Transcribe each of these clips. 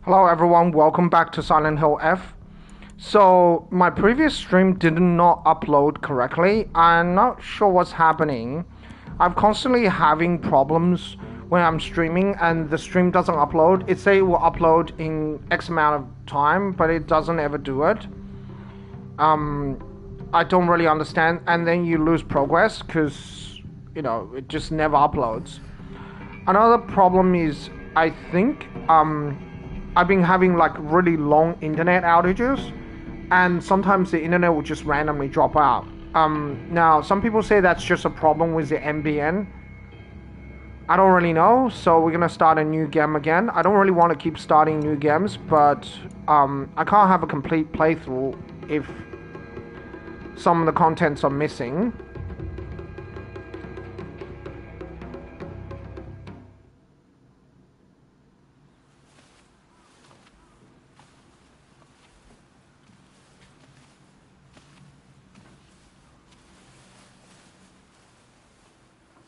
Hello everyone, welcome back to Silent Hill F. So my previous stream did not upload correctly. I'm not sure what's happening. I'm constantly having problems when I'm streaming and the stream doesn't upload. It say it will upload in X amount of time, but it doesn't ever do it. I don't really understand, and then you lose progress because it just never uploads. Another problem is I think I've been having like really long internet outages, and sometimes the internet will just randomly drop out. Now some people say that's just a problem with the NBN. I don't really know, so we're gonna start a new game again. I don't really want to keep starting new games, but I can't have a complete playthrough if some of the contents are missing.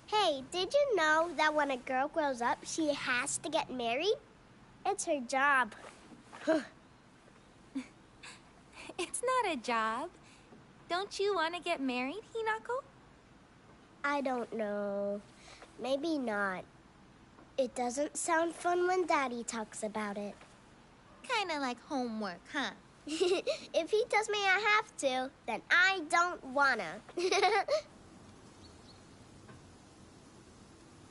Hey, did you know that when a girl grows up, she has to get married? It's her job. It's not a job. Don't you want to get married, Hinako? I don't know. Maybe not. It doesn't sound fun when Daddy talks about it. Kinda like homework, huh? If he tells me I have to, then I don't wanna.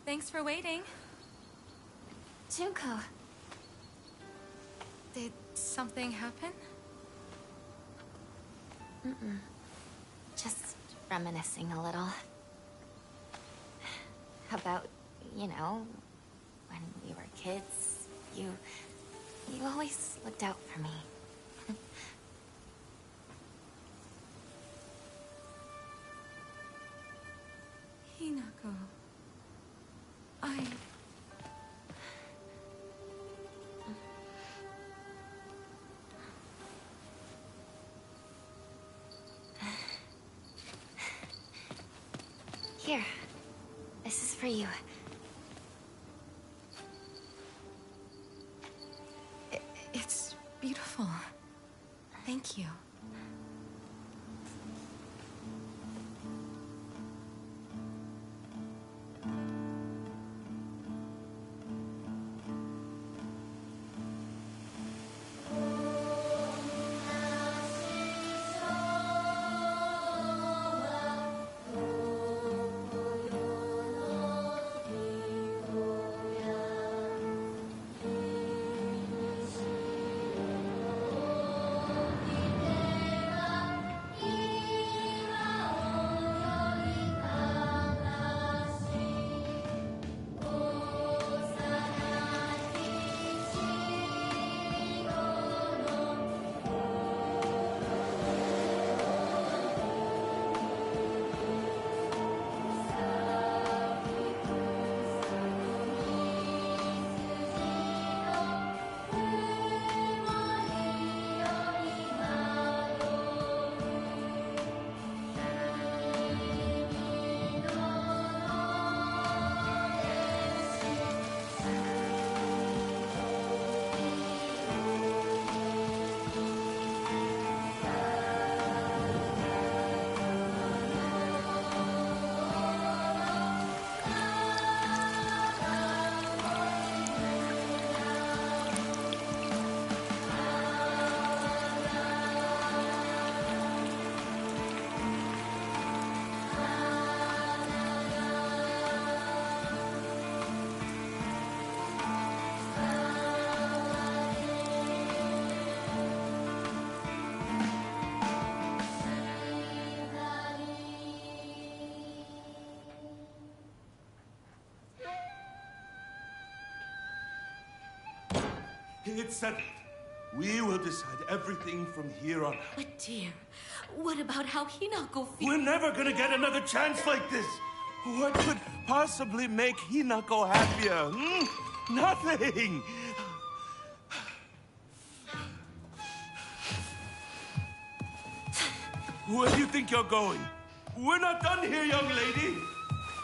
Thanks for waiting. Junko. Did something happen? Just reminiscing a little. About, when we were kids, you always looked out for me. Hinako. Here, this is for you. It's beautiful. Thank you. It's settled. We will decide everything from here on out. But dear, what about how Hinako feels? We're never gonna get another chance like this. What could possibly make Hinako happier? Nothing. Where do you think you're going? We're not done here, young lady.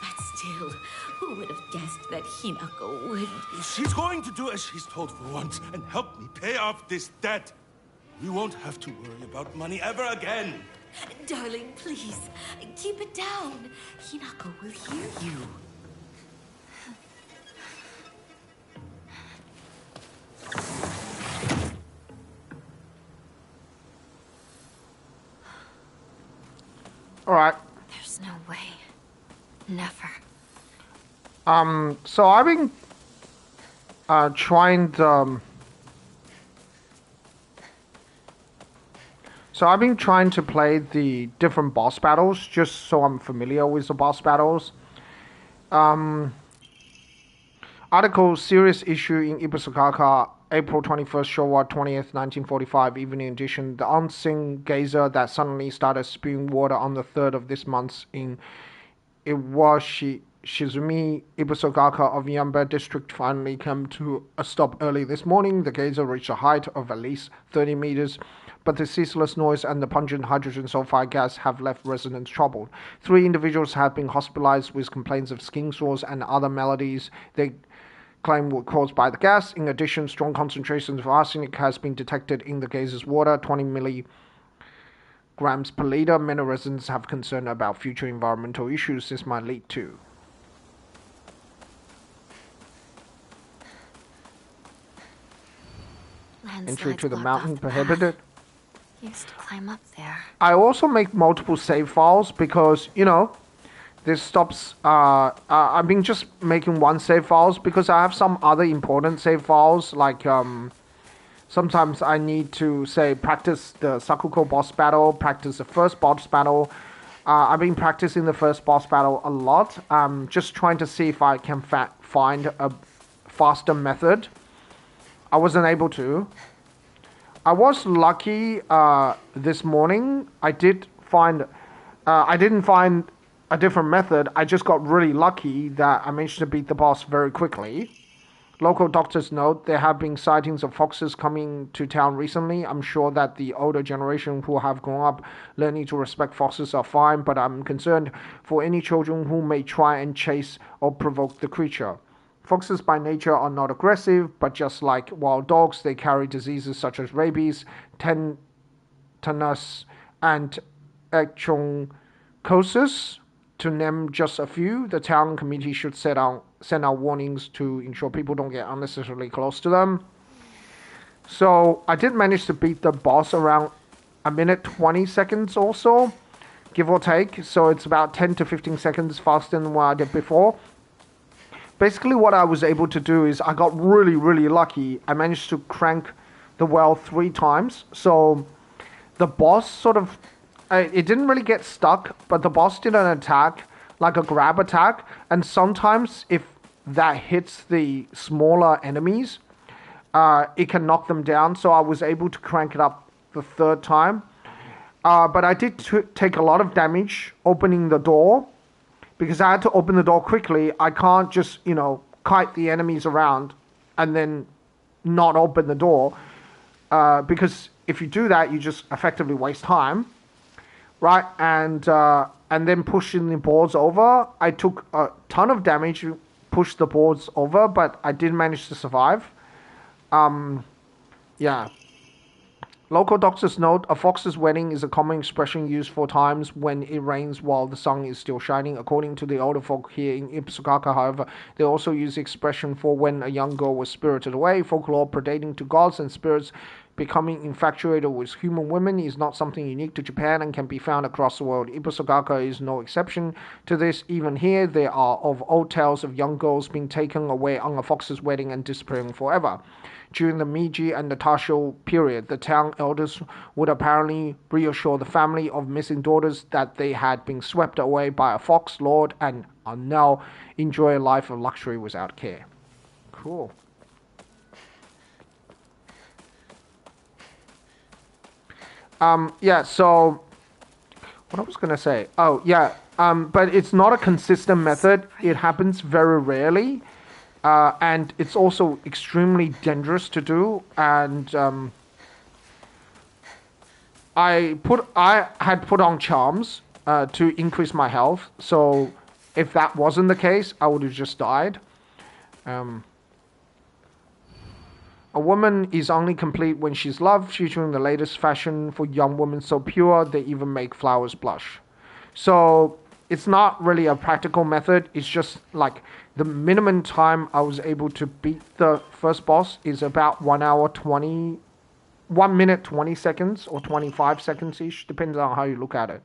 But still, Who would have guessed that Hinako would... She's going to do as she's told for once and help me pay off this debt. We won't have to worry about money ever again. Darling, please, keep it down. Hinako will hear you. All right. There's no way. Never. So I've been trying to play the different boss battles just so I'm familiar with the boss battles. Article Serious Issue in Ibusukaka, April 21st, Showa 20th, 1945, Evening Edition. The unseen geyser that suddenly started spewing water on the 3rd of this month in Iwashi Shizumi, Ibusukaka of Yamba District finally came to a stop early this morning. The geyser reached a height of at least 30 meters, but the ceaseless noise and the pungent hydrogen sulfide gas have left residents troubled. 3 individuals have been hospitalized with complaints of skin sores and other maladies they claim were caused by the gas. In addition, strong concentrations of arsenic has been detected in the geyser's water, 20 milligrams per liter. Many residents have concern about future environmental issues this might lead to. Entry to the mountain prohibited. Used to climb up there. I also make multiple save files because, you know, this stops. I've been just making one save files because I have some other important save files. Like sometimes I need to say practice the Sakuko boss battle, practice the first boss battle. I've been practicing the first boss battle a lot. Just trying to see if I can find a faster method. I wasn't able to. I was lucky this morning. I didn't find a different method. I just got really lucky that I managed to beat the boss very quickly. Local doctors note there have been sightings of foxes coming to town recently. I'm sure that the older generation who have grown up learning to respect foxes are fine, but I'm concerned for any children who may try and chase or provoke the creature. Foxes by nature are not aggressive, but just like wild dogs, they carry diseases such as rabies, tetanus, and echoconcosis. To name just a few, the town committee should send out warnings to ensure people don't get unnecessarily close to them. So I did manage to beat the boss around a minute 20 seconds or so, give or take. So it's about 10 to 15 seconds faster than what I did before. Basically what I was able to do is I got really, really lucky. I managed to crank the well 3 times. So the boss sort of, it didn't really get stuck, but the boss did an attack, like a grab attack. And sometimes if that hits the smaller enemies, it can knock them down. So I was able to crank it up the 3rd time. But I did take a lot of damage opening the door. Because I had to open the door quickly. I can't just, you know, kite the enemies around and then not open the door. Because if you do that, you just effectively waste time. Right? And then pushing the boards over. I took a ton of damage, pushed the boards over, but I did manage to survive. Yeah. Local doctors note a fox's wedding is a common expression used for times when it rains while the sun is still shining. According to the older folk here in Ibusukaka, however, they also use the expression for when a young girl was spirited away. Folklore pertaining to gods and spirits becoming infatuated with human women is not something unique to Japan and can be found across the world. Ibusukaka is no exception to this. Even here, there are of old tales of young girls being taken away on a fox's wedding and disappearing forever. During the Meiji and the Taisho period, the town elders would apparently reassure the family of missing daughters that they had been swept away by a fox lord and are now enjoy a life of luxury without care. Cool. Yeah, so what I was going to say. Oh, yeah. But it's not a consistent method. It happens very rarely. And it's also extremely dangerous to do. And I had put on charms to increase my health. So If that wasn't the case, I would have just died. A woman is only complete when she's loved, featuring the latest fashion for young women so pure they even make flowers blush. So it's not really a practical method. It's just like the minimum time I was able to beat the first boss is about 1 minute 20 seconds or 25 seconds ish, depends on how you look at it.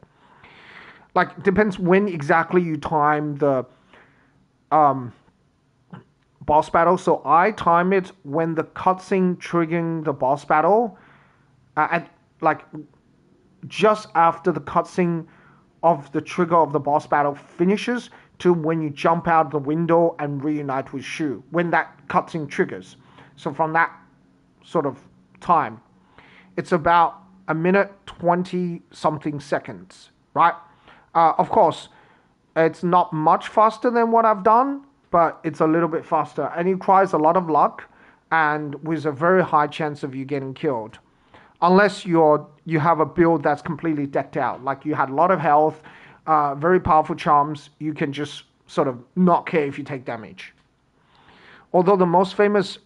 Like, depends when exactly you time the boss battle. So I time it when the cutscene triggering the boss battle, at like just after the cutscene of the trigger of the boss battle finishes to when you jump out the window and reunite with Shu, when that cutscene triggers. So from that sort of time, it's about 1 minute 20 something seconds, right? Of course, it's not much faster than what I've done, but it's a little bit faster, and it requires a lot of luck and with a very high chance of you getting killed. Unless you have a build that's completely decked out, like you had a lot of health, very powerful charms, you can just sort of not care if you take damage. Although the most famous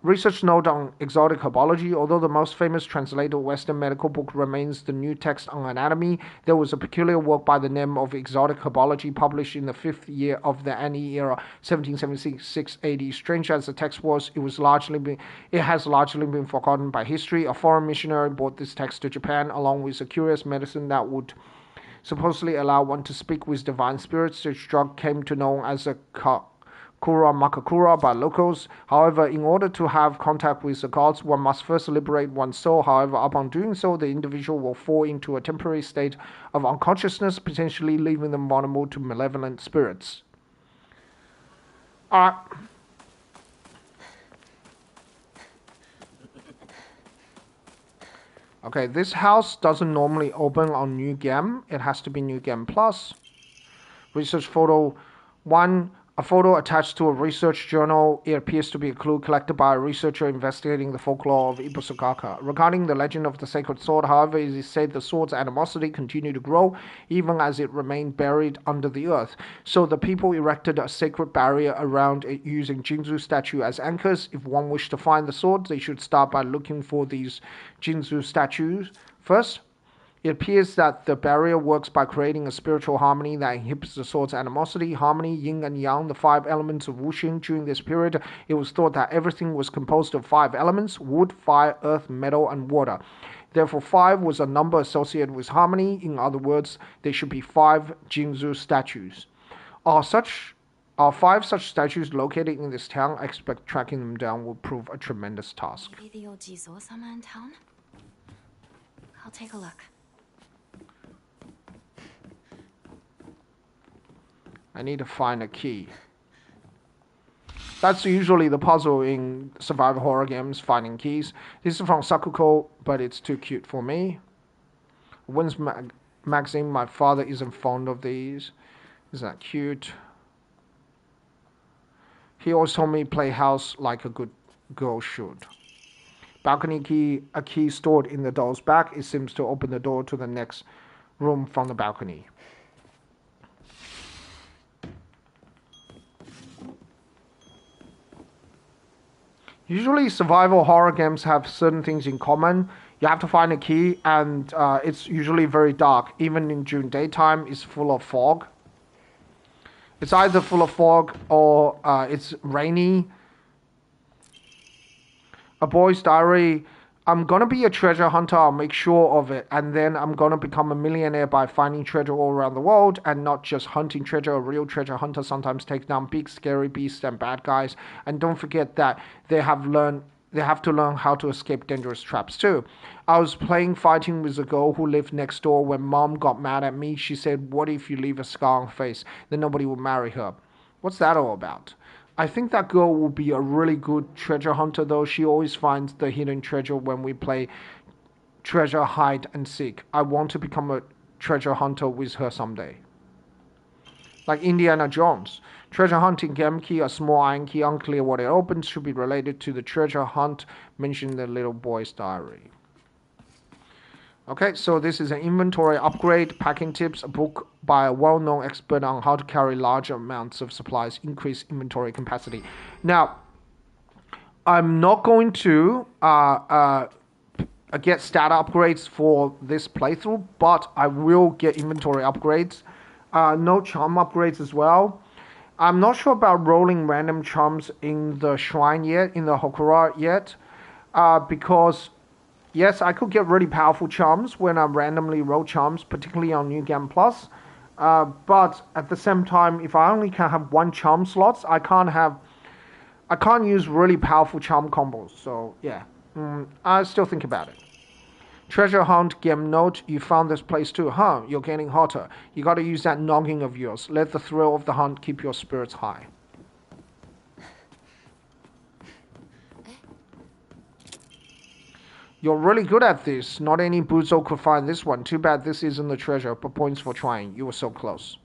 research note on exotic herbology, although the most famous translated Western medical book remains the New Text on Anatomy, there was a peculiar work by the name of Exotic Herbology published in the 5th year of the Annie era, 1776 AD. Strange as the text was, it has largely been forgotten by history. A foreign missionary brought this text to Japan along with a curious medicine that would supposedly allow one to speak with divine spirits. This drug came to know as a Kura Makakura by locals. However, in order to have contact with the gods, one must first liberate one's soul. However, upon doing so, the individual will fall into a temporary state of unconsciousness, potentially leaving them vulnerable to malevolent spirits. Alright. Okay, this house doesn't normally open on New Game. It has to be New Game Plus. Research photo 1. A photo attached to a research journal. It appears to be a clue collected by a researcher investigating the folklore of Ibusukaka. Regarding the legend of the sacred sword, however, it is said the sword's animosity continued to grow even as it remained buried under the earth. So the people erected a sacred barrier around it using Jinzu statues as anchors. If one wished to find the sword, they should start by looking for these Jinzu statues first. It appears that the barrier works by creating a spiritual harmony that inhibits the sword's animosity. Harmony, yin and yang, the 5 elements of wuxing. During this period, it was thought that everything was composed of 5 elements: wood, fire, earth, metal, and water. Therefore, 5 was a number associated with harmony. In other words, there should be 5 Jinzu statues. Are 5 such statues located in this town? I expect tracking them down will prove a tremendous task. Maybe the old Jizo-sama in town? I'll take a look. I need to find a key. That's usually the puzzle in survival horror games, finding keys. This is from Sakuko, but it's too cute for me. Women's magazine, my father isn't fond of these. Isn't that cute? He always told me play house like a good girl should. Balcony key, a key stored in the doll's back. It seems to open the door to the next room from the balcony. Usually survival horror games have certain things in common. You have to find a key, and it's usually very dark. Even during daytime, it's full of fog. It's either full of fog or it's rainy. A Boy's Diary. I'm gonna be a treasure hunter, I'll make sure of it, and then I'm gonna become a millionaire by finding treasure all around the world and not just hunting treasure. A real treasure hunter sometimes takes down big scary beasts and bad guys, and don't forget that they have to learn how to escape dangerous traps too. I was fighting with a girl who lived next door. When mom got mad at me, she said, "What if you leave a scar on her face? Then nobody will marry her." What's that all about? I think that girl will be a really good treasure hunter though. She always finds the hidden treasure when we play treasure hide and seek. I want to become a treasure hunter with her someday. Like Indiana Jones. Treasure hunting game key, a small iron key, unclear what it opens, should be related to the treasure hunt mentioned in the little boy's diary. Okay, so this is an inventory upgrade, packing tips, a book by a well-known expert on how to carry large amounts of supplies, increase inventory capacity. Now, I'm not going to get stat upgrades for this playthrough, but I will get inventory upgrades. No charm upgrades as well. I'm not sure about rolling random charms in the shrine yet, in the Hokura yet, because yes, I could get really powerful charms when I randomly roll charms, particularly on New Game Plus. But at the same time, if I only can have one charm slots, I can't use really powerful charm combos. So yeah, I still think about it. Treasure hunt, game note, you found this place too, huh? You're getting hotter. You gotta use that noggin of yours. Let the thrill of the hunt keep your spirits high. You're really good at this. Not any Buzo could find this one. Too bad this isn't the treasure, but points for trying. You were so close.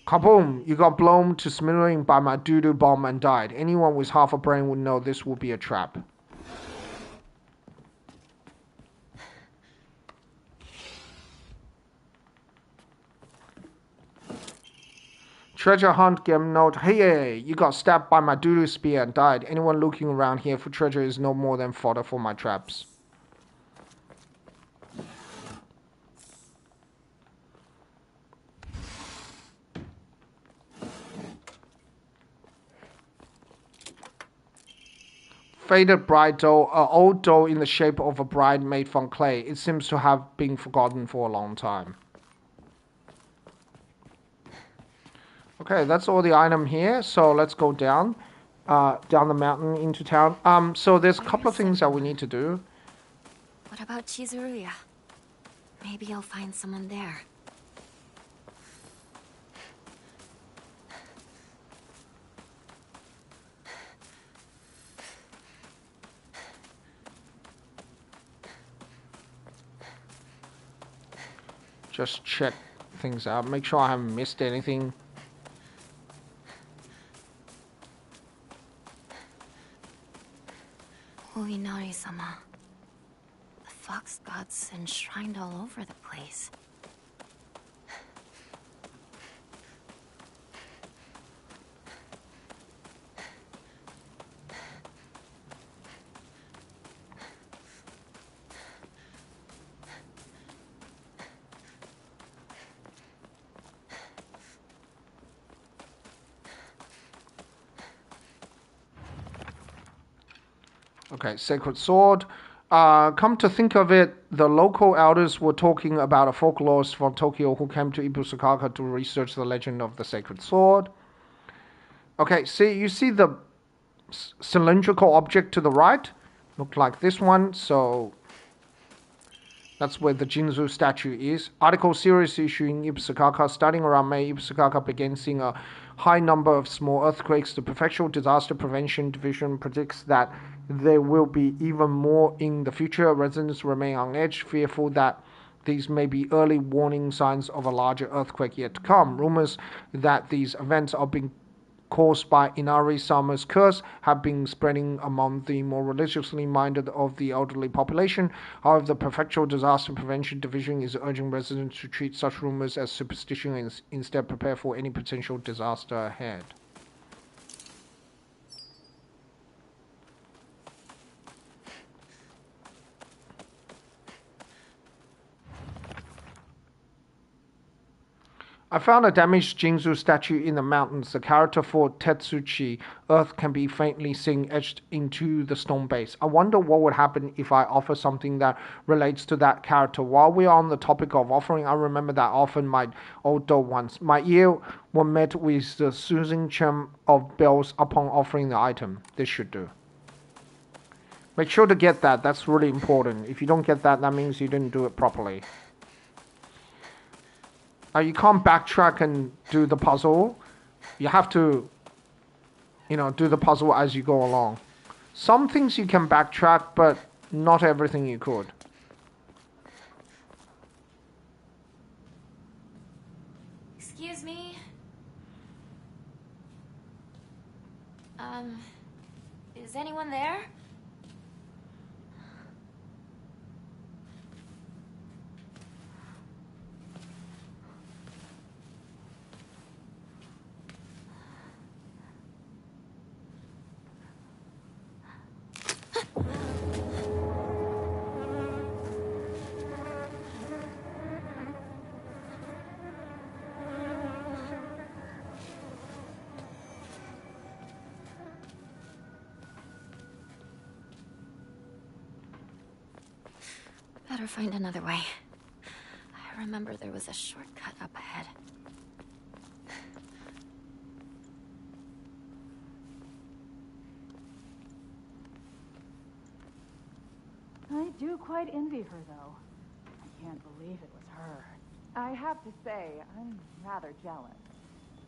Kaboom! You got blown to smithereens by my doo-doo bomb and died. Anyone with half a brain would know this would be a trap. Treasure hunt game note. Hey, you got stabbed by my doo-doo spear and died. Anyone looking around here for treasure is no more than fodder for my traps. Faded bride doll, an old doll in the shape of a bride made from clay. It seems to have been forgotten for a long time. Okay, that's all the item here. So let's go down the mountain into town. So there's a couple of things that we need to do. What about Chizuruya? Maybe I'll find someone there. Just check things out. Make sure I haven't missed anything. Uinari-sama. The fox gods enshrined all over the place. Okay, Sacred Sword. Come to think of it, the local elders were talking about a folklorist from Tokyo who came to Ibusukaka to research the legend of the Sacred Sword. Okay, see, you see the cylindrical object to the right? Looked like this one, so that's where the Jinzu statue is. Article series issue in Ibusukaka. Starting around May, Ibusukaka began seeing a high number of small earthquakes. The Prefectural Disaster Prevention Division predicts that there will be even more in the future. Residents remain on edge, fearful that these may be early warning signs of a larger earthquake yet to come. Rumors that these events are being caused by Inari-sama's curse have been spreading among the more religiously minded of the elderly population. However, the Prefectural Disaster Prevention Division is urging residents to treat such rumors as superstition and instead prepare for any potential disaster ahead. I found a damaged Jinzu statue in the mountains. The character for Tetsuchi, Earth, can be faintly seen etched into the stone base. I wonder what would happen if I offer something that relates to that character. While we are on the topic of offering, I remember that I offered my old doll once. My ear were met with the soothing chime of bells upon offering the item. This should do. Make sure to get that. That's really important. If you don't get that, that means you didn't do it properly. You can't backtrack and do the puzzle. You have to, do the puzzle as you go along. Some things you can backtrack, but not everything you could. Excuse me? Is anyone there? better find another way. I remember there was a shortcut up ahead. I do quite envy her, though. I can't believe it was her. I have to say, I'm rather jealous.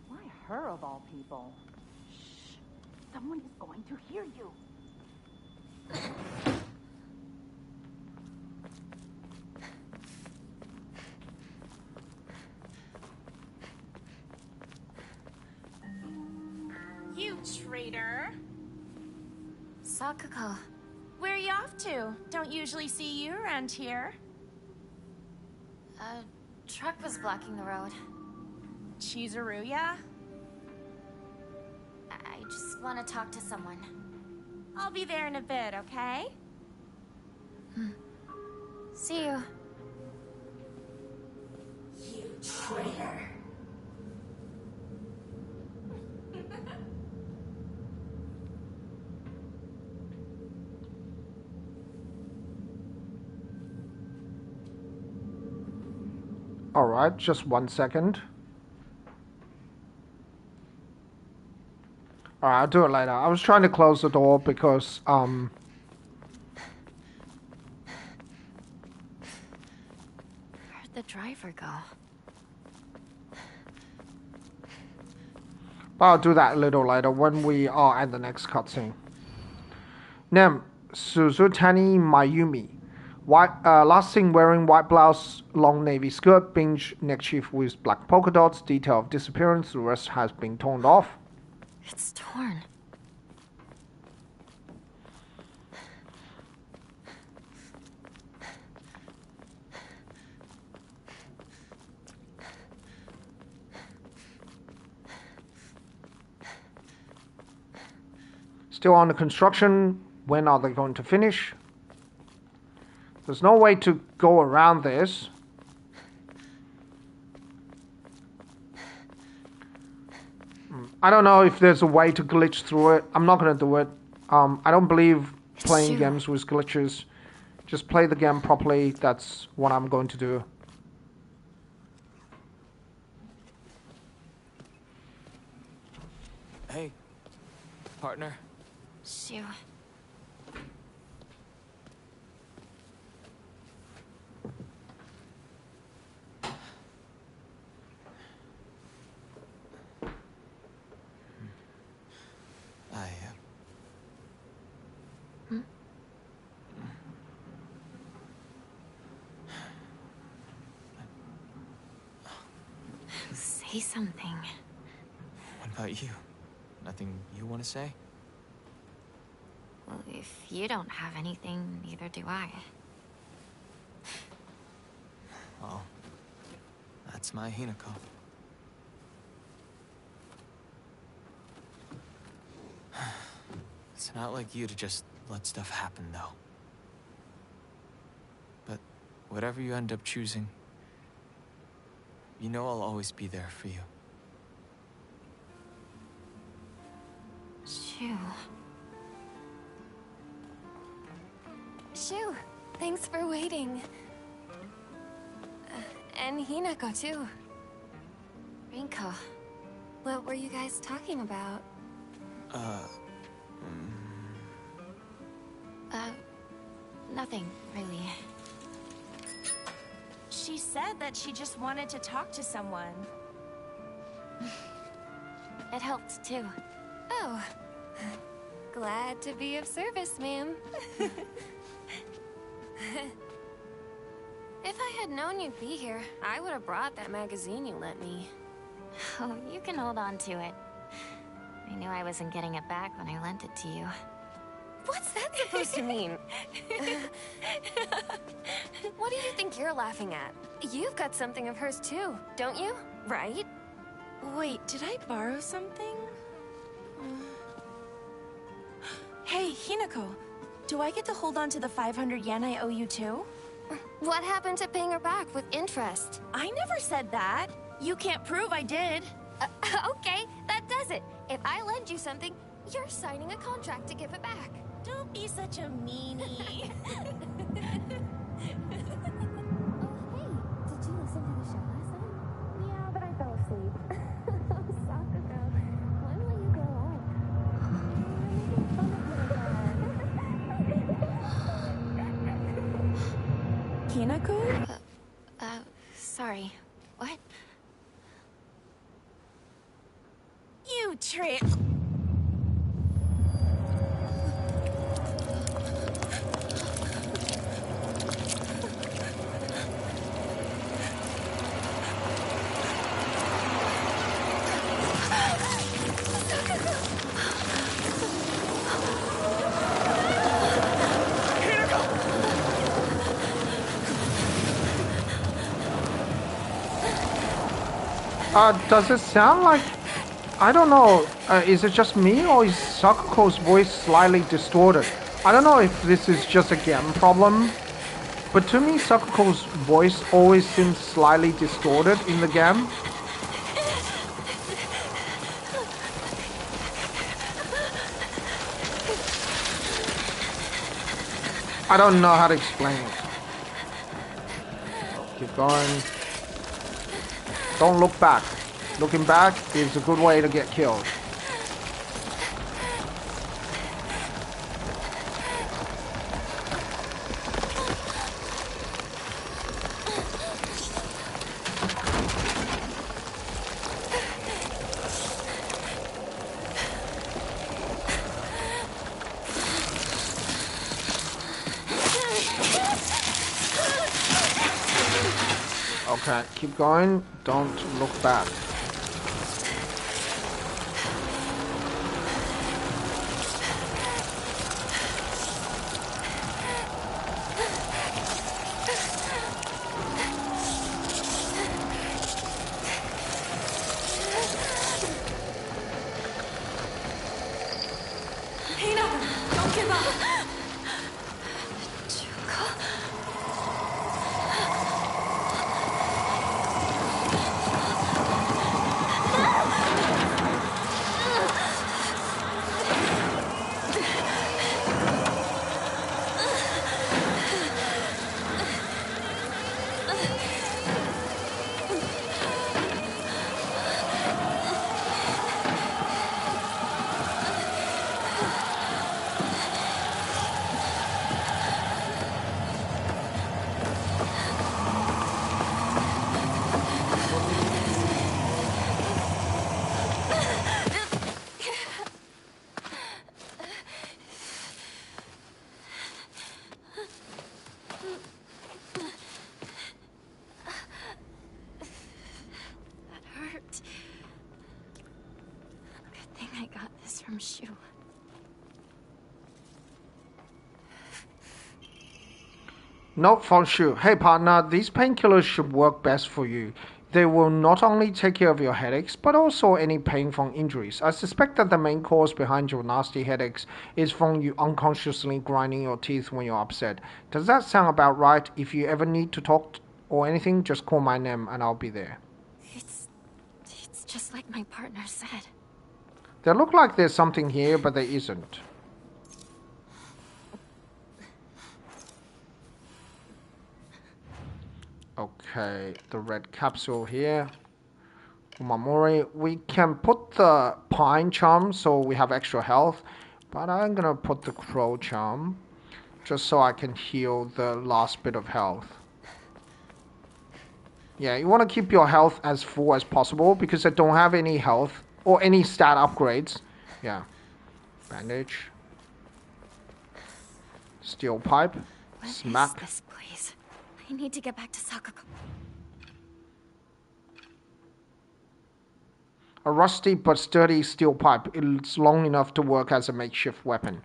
Why her, of all people? Shh! Someone is going to hear you. You traitor! Sakuko. Where are you off to? Don't usually see you around here. A truck was blocking the road. Chizuruya? I just want to talk to someone. I'll be there in a bit, okay? See you. You traitor. Alright, just 1 second. Alright, I'll do it later. I was trying to close the door because, Where'd the driver go? but I'll do that a little later when we are at the next cutscene. Name, Suzutani Mayumi. Last seen wearing white blouse, long navy skirt, beige neckerchief with black polka dots. Detail of disappearance. The rest has been torn off. It's torn. Still under construction. When are they going to finish? There's no way to go around this. I don't know if there's a way to glitch through it. I'm not going to do it. I don't believe playing games with glitches. Just play the game properly. That's what I'm going to do. Hey, partner. Shoo. Say something. What about you? Nothing you want to say? Well, if you don't have anything, neither do I. Well, that's my Hinako. It's not like you to just let stuff happen, though. But whatever you end up choosing, you know I'll always be there for you. Shoo. Shoo, thanks for waiting. And Hinako, too. Rinko, what were you guys talking about? Nothing, really. She said that she just wanted to talk to someone. It helped, too. Oh. Glad to be of service, ma'am. If I had known you'd be here, I would have brought that magazine you lent me. Oh, you can hold on to it. I knew I wasn't getting it back when I lent it to you. What's that supposed to mean? What do you think you're laughing at? You've got something of hers too, don't you? Right? Wait, did I borrow something? Hey, Hinako, do I get to hold on to the 500 yen I owe you too? What happened to paying her back with interest? I never said that. You can't prove I did. Okay, that does it. If I lend you something, you're signing a contract to give it back. Don't He's such a meanie. Did you listen to the show last night? Yeah, but I fell asleep. Sakura, when will you grow up? You're making fun of me again. Hinako? Sorry. What? You trip. Does it sound like... I don't know, is it just me or is Sakuko's voice slightly distorted? I don't know if this is just a game problem, but to me Sakuko's voice always seems slightly distorted in the game. I don't know how to explain it. Keep going. Don't look back. Looking back is a good way to get killed. Okay, keep going. Don't look back. From Shu. Note from Shu. Hey partner, these painkillers should work best for you. They will not only take care of your headaches, but also any pain from injuries. I suspect that the main cause behind your nasty headaches is from you unconsciously grinding your teeth when you're upset. Does that sound about right? If you ever need to talk or anything, just call my name and I'll be there. It's just like my partner said. They look like there's something here, but there isn't. Okay, the red capsule here. Umamori. We can put the pine charm so we have extra health, but I'm gonna put the crow charm just so I can heal the last bit of health. Yeah, you want to keep your health as full as possible because I don't have any health or any stat upgrades. Yeah. Bandage. Steel pipe. What Smack. is this place? I need to get back to Sakuko. A rusty but sturdy steel pipe. It's long enough to work as a makeshift weapon.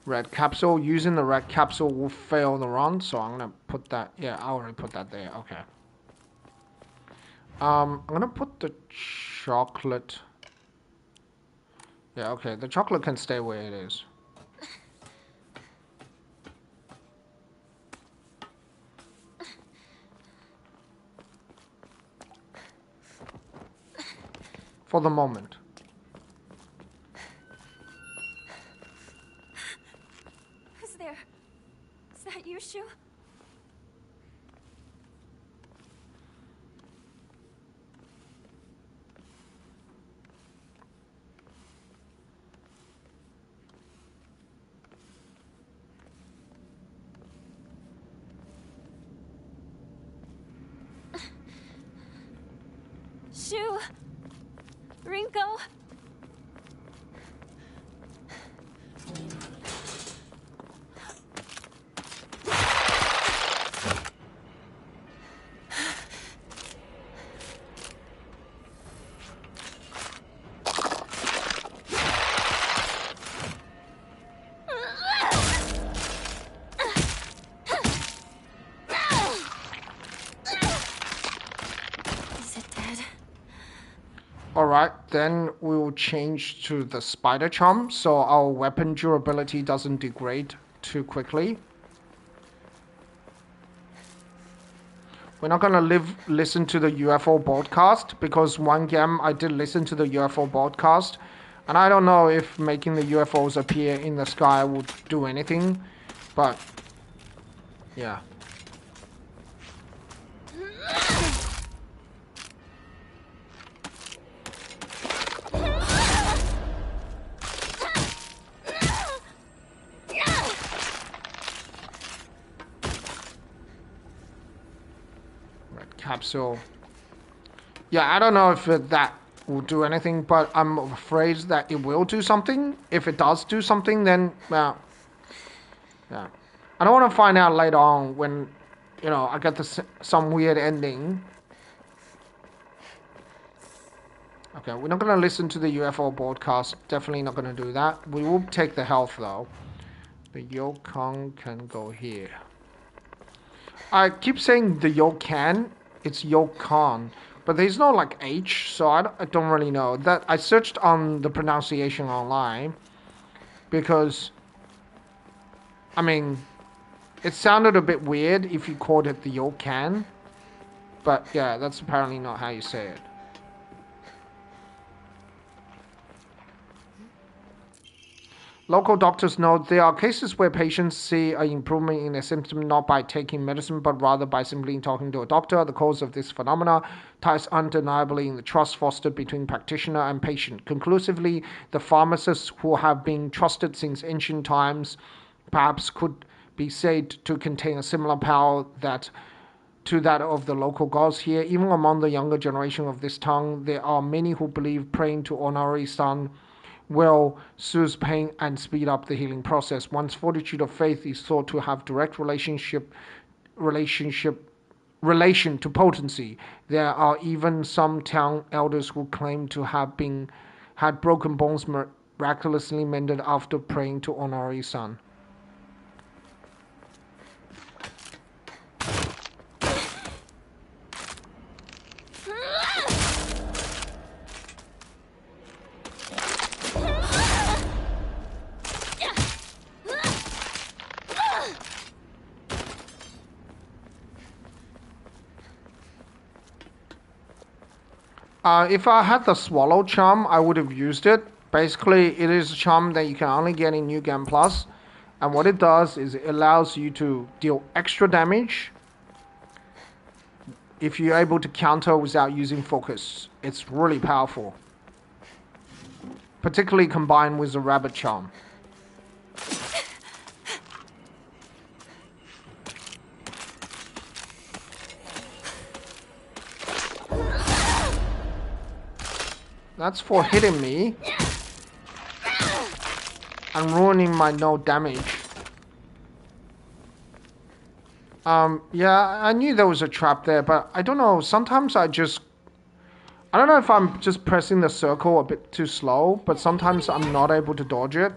Red capsule. Using the red capsule will fail the run, so I'm gonna put that. Yeah, I already put that there. Okay. I'm gonna put the chocolate. Yeah, okay. The chocolate can stay where it is. For the moment. Who's there? Is that you, Shu? Shu! Rinko! Alright, then we will change to the spider charm so our weapon durability doesn't degrade too quickly. We're not gonna listen to the UFO broadcast because one game I did listen to the UFO broadcast and I don't know if making the UFOs appear in the sky would do anything, but yeah. Capsule. Yeah, I don't know if that will do anything, but I'm afraid that it will do something. If it does do something, then, well, yeah. I don't want to find out later on when, you know, I get some weird ending. Okay, we're not going to listen to the UFO broadcast. Definitely not going to do that. We will take the health, though. The Yokon can go here. I keep saying the Yokan. It's Yokon, but there's no like H, so I don't really know. That I searched on the pronunciation online because, I mean, it sounded a bit weird if you called it the Yokan, but yeah, that's apparently not how you say it. Local doctors note there are cases where patients see an improvement in their symptom not by taking medicine, but rather by simply talking to a doctor. The cause of this phenomena ties undeniably in the trust fostered between practitioner and patient. Conclusively, the pharmacists who have been trusted since ancient times perhaps could be said to contain a similar power to that of the local gods here. Even among the younger generation of this tongue, there are many who believe praying to Onari Sun will soothe pain and speed up the healing process. One's fortitude of faith is thought to have direct relation to potency. There are even some town elders who claim to have had broken bones miraculously mended after praying to Onari Sun. If I had the swallow charm, I would have used it. Basically, it is a charm that you can only get in New Game Plus. And what it does is it allows you to deal extra damage if you're able to counter without using focus. It's really powerful. Particularly combined with the rabbit charm. That's for hitting me and ruining my no damage. Yeah, I knew there was a trap there, but I don't know, sometimes I don't know if I'm just pressing the circle a bit too slow, but sometimes I'm not able to dodge it.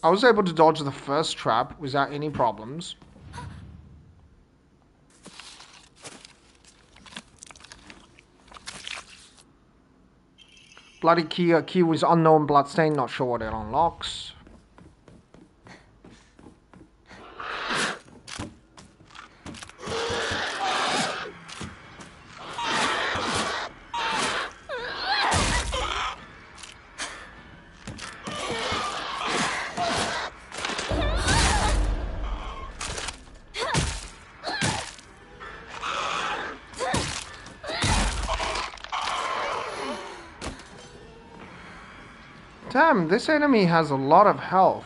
I was able to dodge the first trap without any problems. Bloody key, a key with unknown bloodstain, not sure what it unlocks. Damn, this enemy has a lot of health.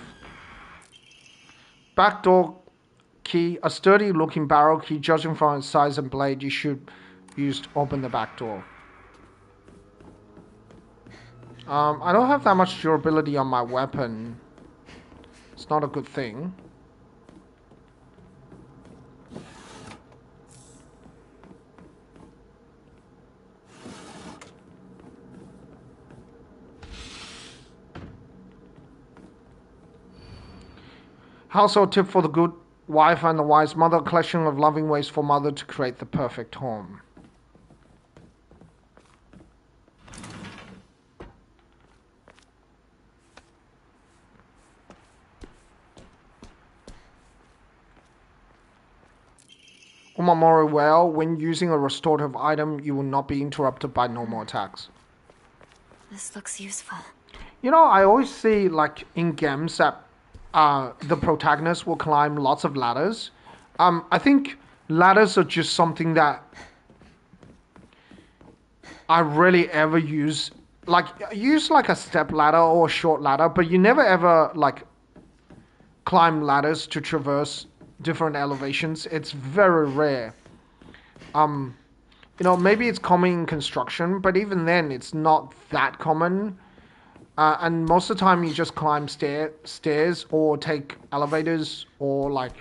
Backdoor key, a sturdy looking barrel key. Judging from its size and blade, you should use to open the back door. I don't have that much durability on my weapon. It's not a good thing. Household tip for the good wife and the wise mother: collection of loving ways for mother to create the perfect home. Umamori well, when using a restorative item, you will not be interrupted by normal attacks. This looks useful. You know, I always see, like, in games that the protagonist will climb lots of ladders. I think ladders are just something that I rarely ever use. Like, use like a step ladder or a short ladder, but you never ever, like, climb ladders to traverse different elevations. It's very rare. You know, maybe it's common in construction, but even then it's not that common. And most of the time you just climb stairs or take elevators or like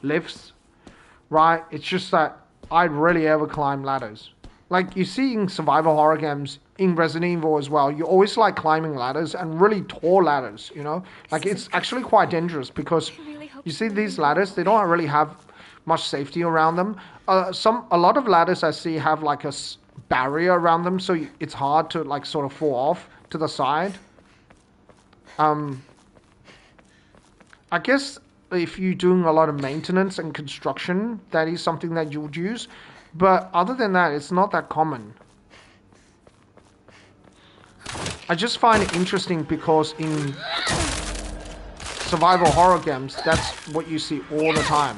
lifts, right? It's just that I rarely ever climb ladders. Like you see in survival horror games, in Resident Evil as well, you always like climbing ladders and really tall ladders, you know? Like it's actually quite dangerous because you see these ladders, they don't really have much safety around them. A lot of ladders I see have like a barrier around them, so it's hard to like sort of fall off to the side. I guess if you're doing a lot of maintenance and construction, that is something that you would use. But other than that, it's not that common. I just find it interesting because in survival horror games, that's what you see all the time.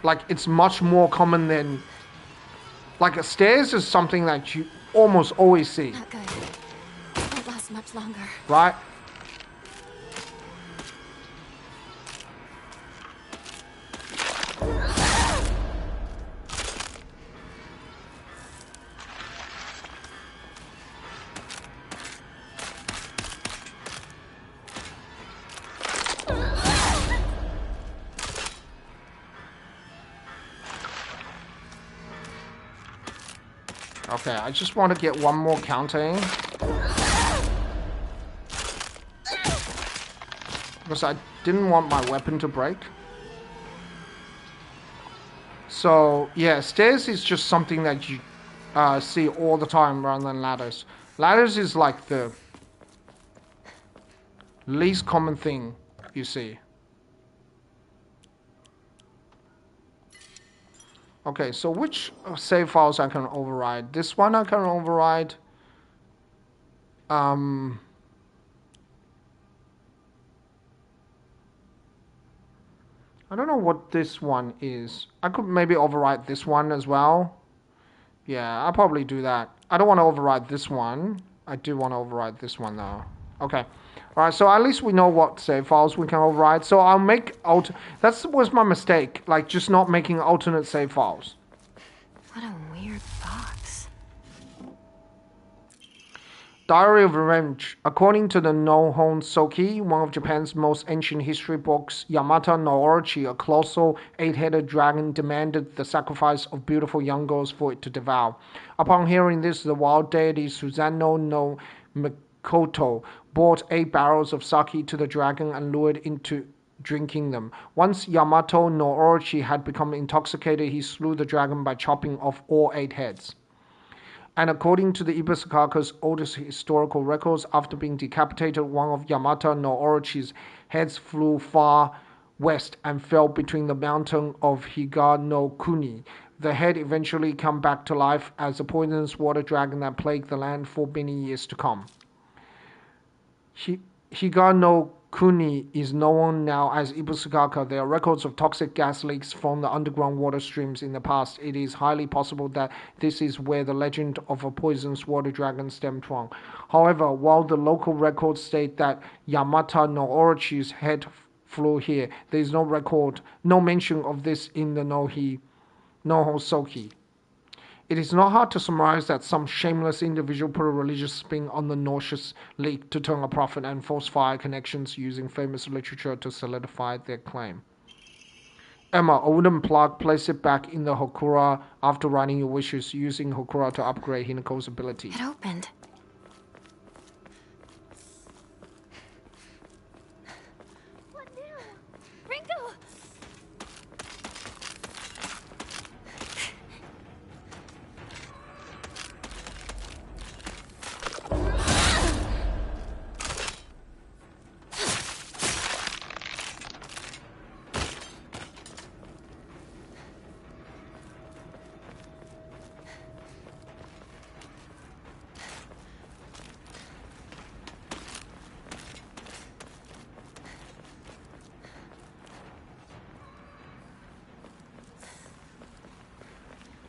Like, it's much more common than... Like, a stairs is something that you almost always see. Not good. Won't last much longer. Right? Okay, I just want to get one more counter in. Because I didn't want my weapon to break. So, yeah, stairs is just something that you see all the time rather than ladders. Ladders is like the least common thing you see. Okay, so which save files I can override? This one I can override. I don't know what this one is. I could maybe override this one as well. Yeah, I'll probably do that. I don't want to override this one. I do want to override this one though. Okay. Alright, so at least we know what save files we can override. So I'll make that was my mistake. Like, just not making alternate save files. What a weird box. Diary of Revenge. According to the Nihon Soki, one of Japan's most ancient history books, Yamata no Orochi, a colossal 8-headed dragon, demanded the sacrifice of beautiful young girls for it to devour. Upon hearing this, the wild deity Susanoo no Mikoto brought 8 barrels of sake to the dragon and lured into drinking them. Once Yamato no Orochi had become intoxicated, he slew the dragon by chopping off all 8 heads. And according to the Ibisaka's oldest historical records, after being decapitated, one of Yamata no Orochi's heads flew far west and fell between the mountain of Higa no Kuni. The head eventually came back to life as a poisonous water dragon that plagued the land for many years to come. Higa no Kuni is known now as Ibusukaka. There are records of toxic gas leaks from the underground water streams in the past. It is highly possible that this is where the legend of a poisonous water dragon stemmed from. However, while the local records state that Yamata no Orochi's head flew here, there is no mention of this in the Nohosoki. It is not hard to summarize that some shameless individual put a religious spin on the nauseous leak to turn a profit and falsify connections using famous literature to solidify their claim. Emma, a wooden plug, place it back in the Hokura after writing your wishes, using Hokura to upgrade Hinako's ability. It opened. What now? Ringo!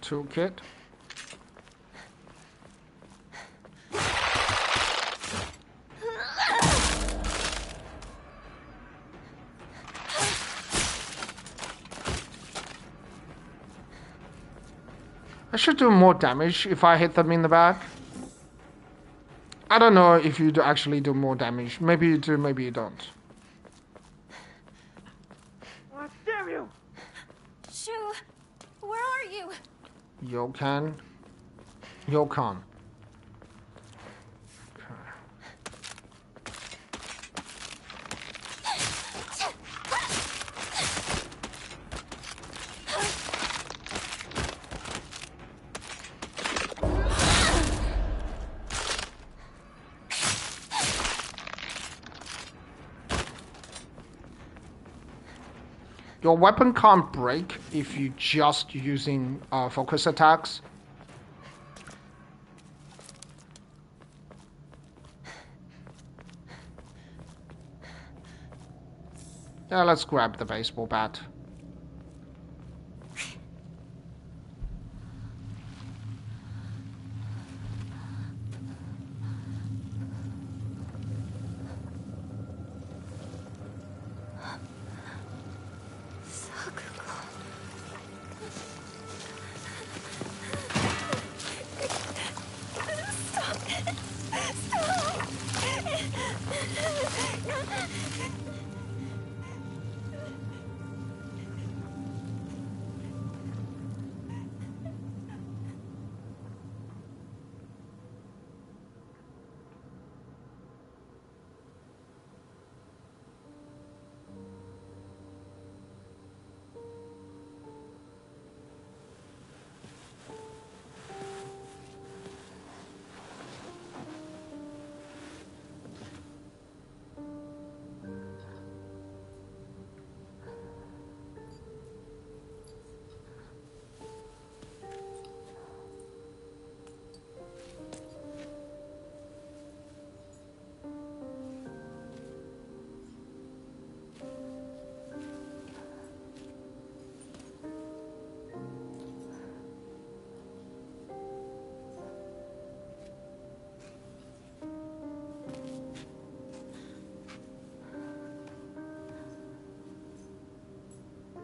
Toolkit. I should do more damage if I hit them in the back. I don't know if you actually do more damage. Maybe you do, maybe you don't. Oh, damn you! Shu, where are you? Yokan. Your weapon can't break if you're just using focus attacks. Yeah, let's grab the baseball bat.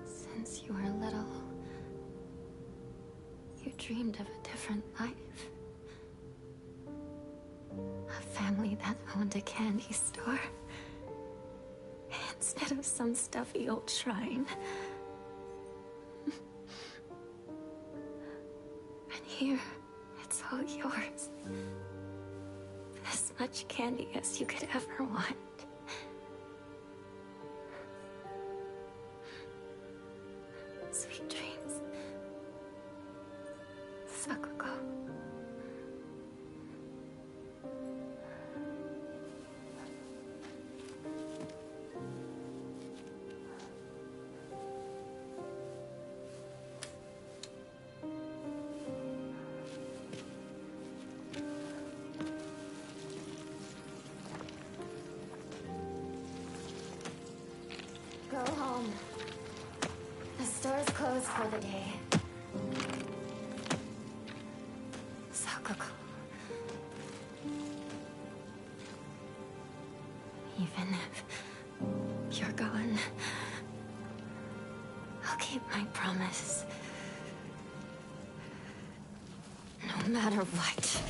Since you were little, you dreamed of a different life. A family that owned a candy store. Instead of some stuffy old shrine. And here, it's all yours. As much candy as you could ever want. Sweet dreams. Sakuko. Go home. The store's closed for the day. Sakuko. Even if you're gone, I'll keep my promise. No matter what.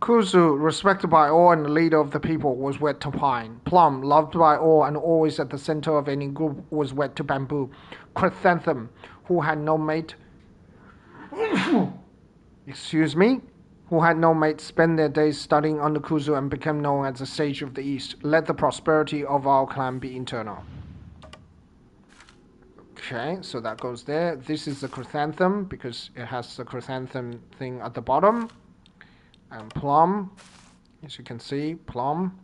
Kuzu, respected by all and the leader of the people, was wed to pine. Plum, loved by all and always at the center of any group, was wed to bamboo. Chrysanthemum, who had no mate, who had no mate, spent their days studying under Kuzu and became known as the Sage of the East. Let the prosperity of our clan be eternal. Okay, so that goes there. This is the chrysanthemum because it has the chrysanthemum thing at the bottom. And plum, as you can see, plum.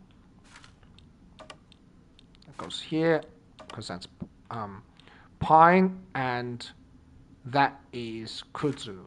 That goes here because that's pine, and that is kudzu.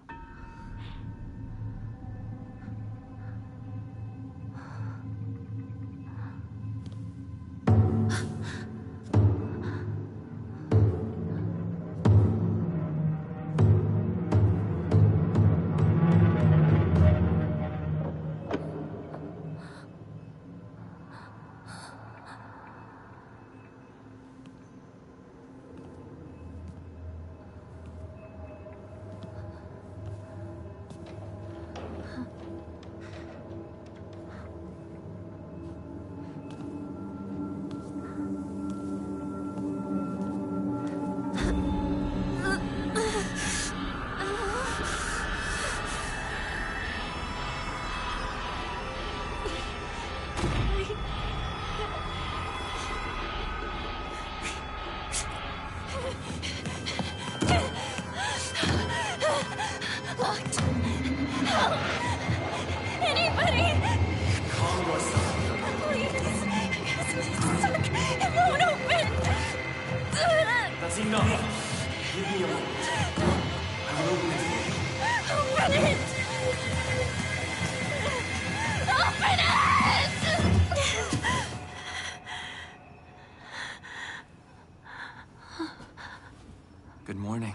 Good morning.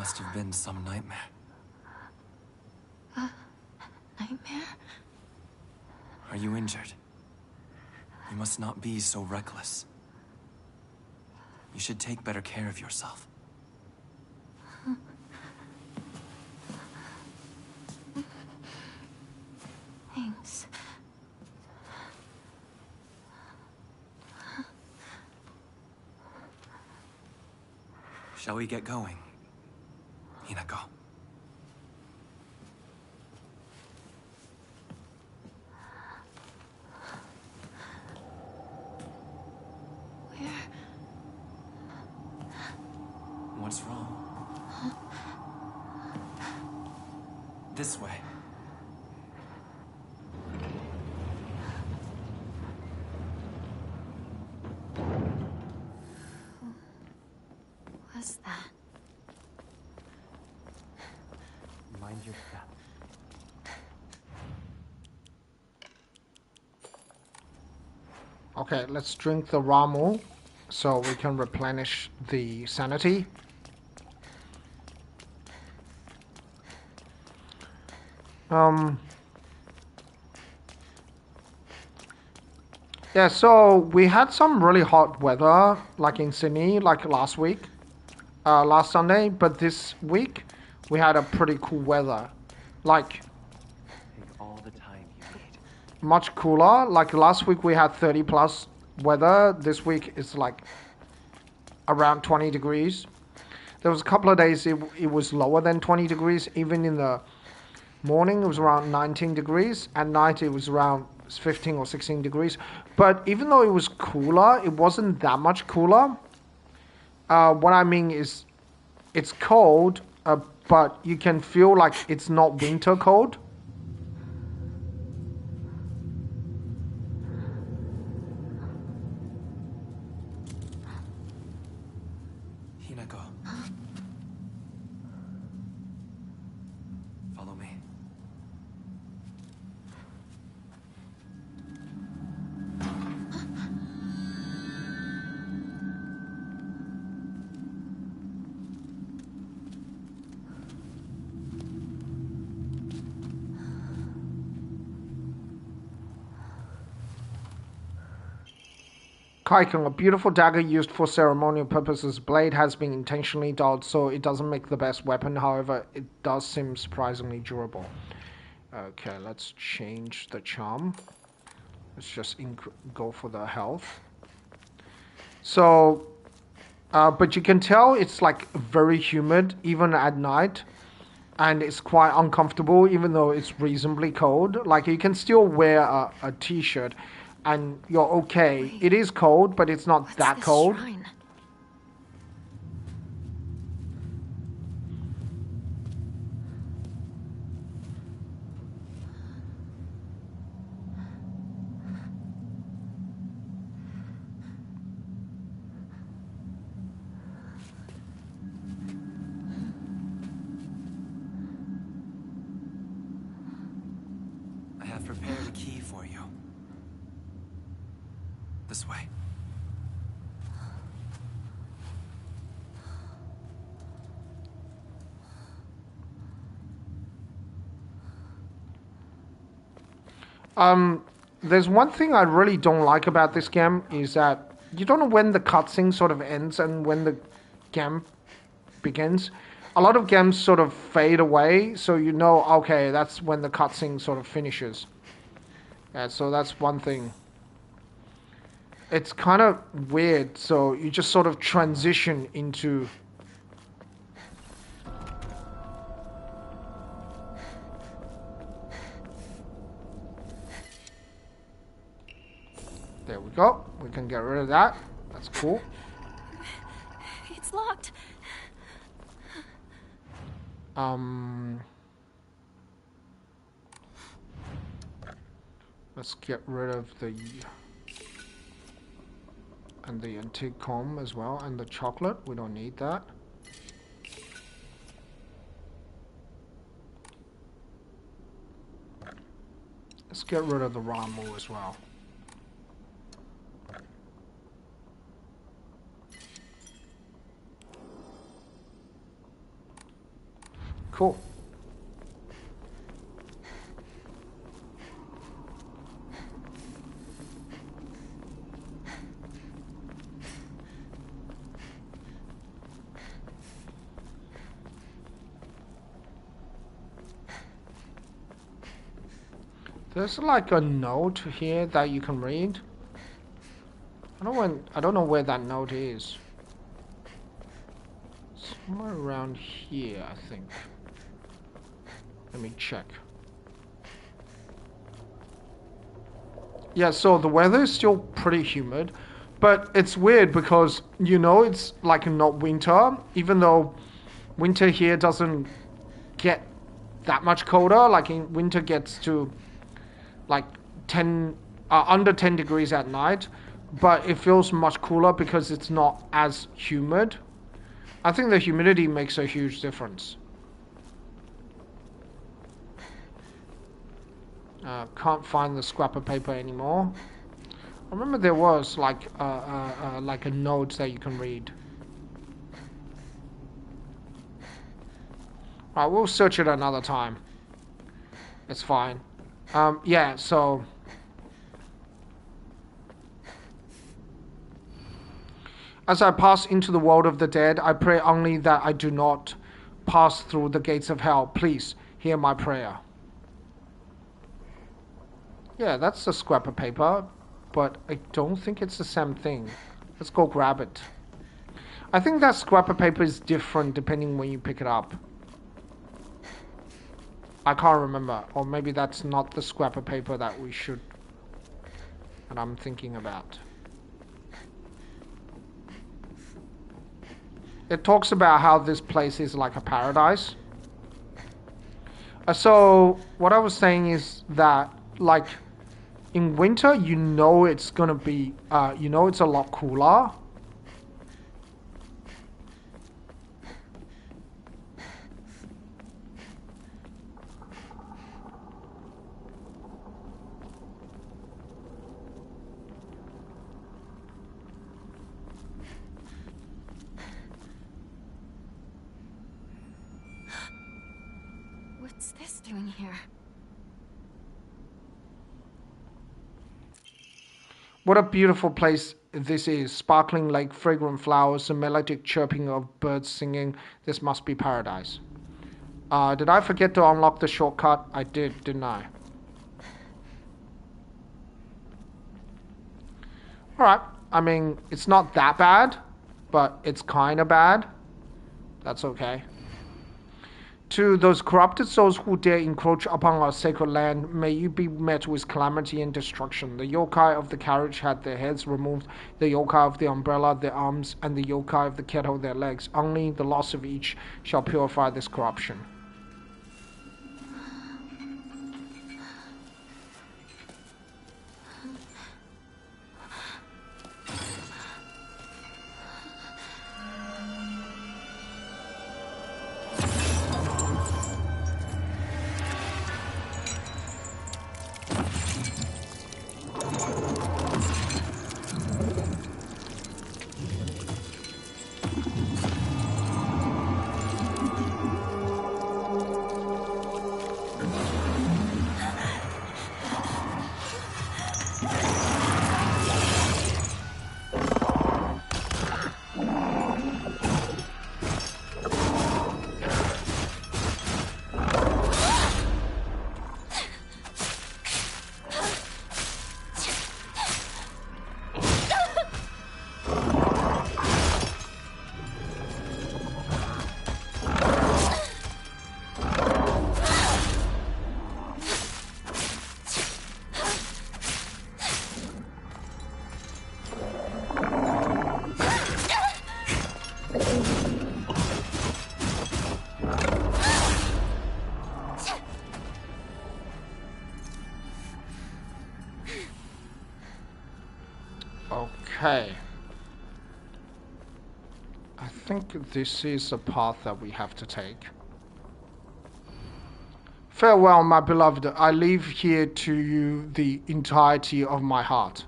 Must have been some nightmare. Nightmare? Are you injured? You must not be so reckless. You should take better care of yourself. Thanks. Shall we get going, Hinako? What's wrong? This way. What's that? Mind your step. Okay, let's drink the Ramu so we can replenish the sanity. Yeah, so we had some really hot weather, like in Sydney, like last week, last Sunday, but this week we had a pretty cool weather, like Take all the time you need. much cooler. Like last week we had 30 plus weather. This week it's like around 20 degrees. There was a couple of days it was lower than 20 degrees. Even in the morning it was around 19 degrees. At night it was around 15 or 16 degrees. But even though it was cooler, it wasn't that much cooler. What I mean is it's cold, but you can feel like it's not winter cold. Hinako. Follow me. Kaikon, a beautiful dagger used for ceremonial purposes. Blade has been intentionally dulled, so it doesn't make the best weapon. However, it does seem surprisingly durable. Okay, let's change the charm. Let's just go for the health. So, but you can tell it's like very humid even at night. And it's quite uncomfortable even though it's reasonably cold. Like you can still wear a t-shirt and you're okay. Wait, it is cold, but it's not that this cold. Shrine? I have prepared a key for you. This way. There's one thing I really don't like about this game is that you don't know when the cutscene sort of ends and when the game begins. A lot of games sort of fade away, so you know, okay, that's when the cutscene sort of finishes. Yeah, so that's one thing. It's kind of weird, so you just sort of transition into... There we go. We can get rid of that. That's cool. It's locked. Let's get rid of the... and the antique comb as well, and the chocolate. We don't need that. Let's get rid of the Ramu as well. cool. There's like a note here that you can read. I don't know where that note is. Somewhere around here, I think. Let me check. Yeah, so the weather is still pretty humid, but it's weird because, you know, it's like not winter, even though winter here doesn't get that much colder. Like in winter gets to like under 10 degrees at night, but it feels much cooler because it's not as humid. I think the humidity makes a huge difference. Can't find the scrap of paper anymore. I remember there was like a note that you can read. Alright, we'll search it another time. It's fine. Yeah, so as I pass into the world of the dead, I pray only that I do not pass through the gates of hell. Please hear my prayer. Yeah, that's a scrap of paper, but I don't think it's the same thing. Let's go grab it. I think that scrap of paper is different depending when you pick it up. I can't remember, or maybe that's not the scrap of paper that I'm thinking about. It talks about how this place is like a paradise. So what I was saying is that, like, in winter, you know it's gonna be, it's a lot cooler. What's this doing here? What a beautiful place this is. Sparkling lake, fragrant flowers, the melodic chirping of birds singing. This must be paradise. Did I forget to unlock the shortcut? I did, didn't I? Alright, I mean, it's not that bad, but it's kind of bad. That's okay. To those corrupted souls who dare encroach upon our sacred land, may you be met with calamity and destruction. The yokai of the carriage had their heads removed, the yokai of the umbrella their arms, and the yokai of the kettle their legs. Only the loss of each shall purify this corruption. Okay. I think this is a path that we have to take. Farewell, my beloved. I leave here to you the entirety of my heart.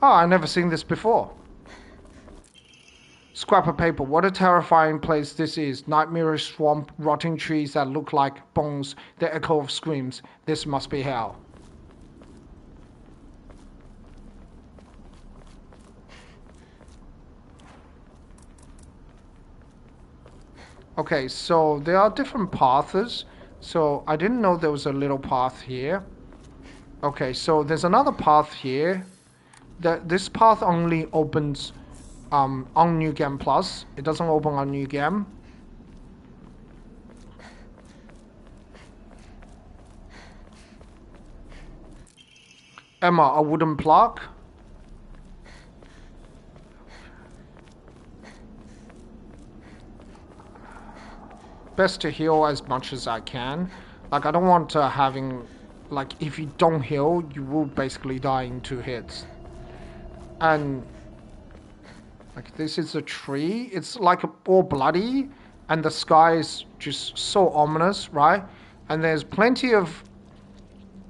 Oh, I've never seen this before. Scrap of paper. What a terrifying place this is. Nightmarish swamp, rotting trees that look like bones, the echo of screams. This must be hell. Okay, so there are different paths. So I didn't know there was a little path here. Okay, so there's another path here. This path only opens on New Game Plus. It doesn't open on New Game. Emma, a wooden plaque. Best to heal as much as I can. Like, I don't want having, like, if you don't heal, you will basically die in 2 hits. And like, this is a tree. It's like all bloody, and the sky is just so ominous, right? And there's plenty of,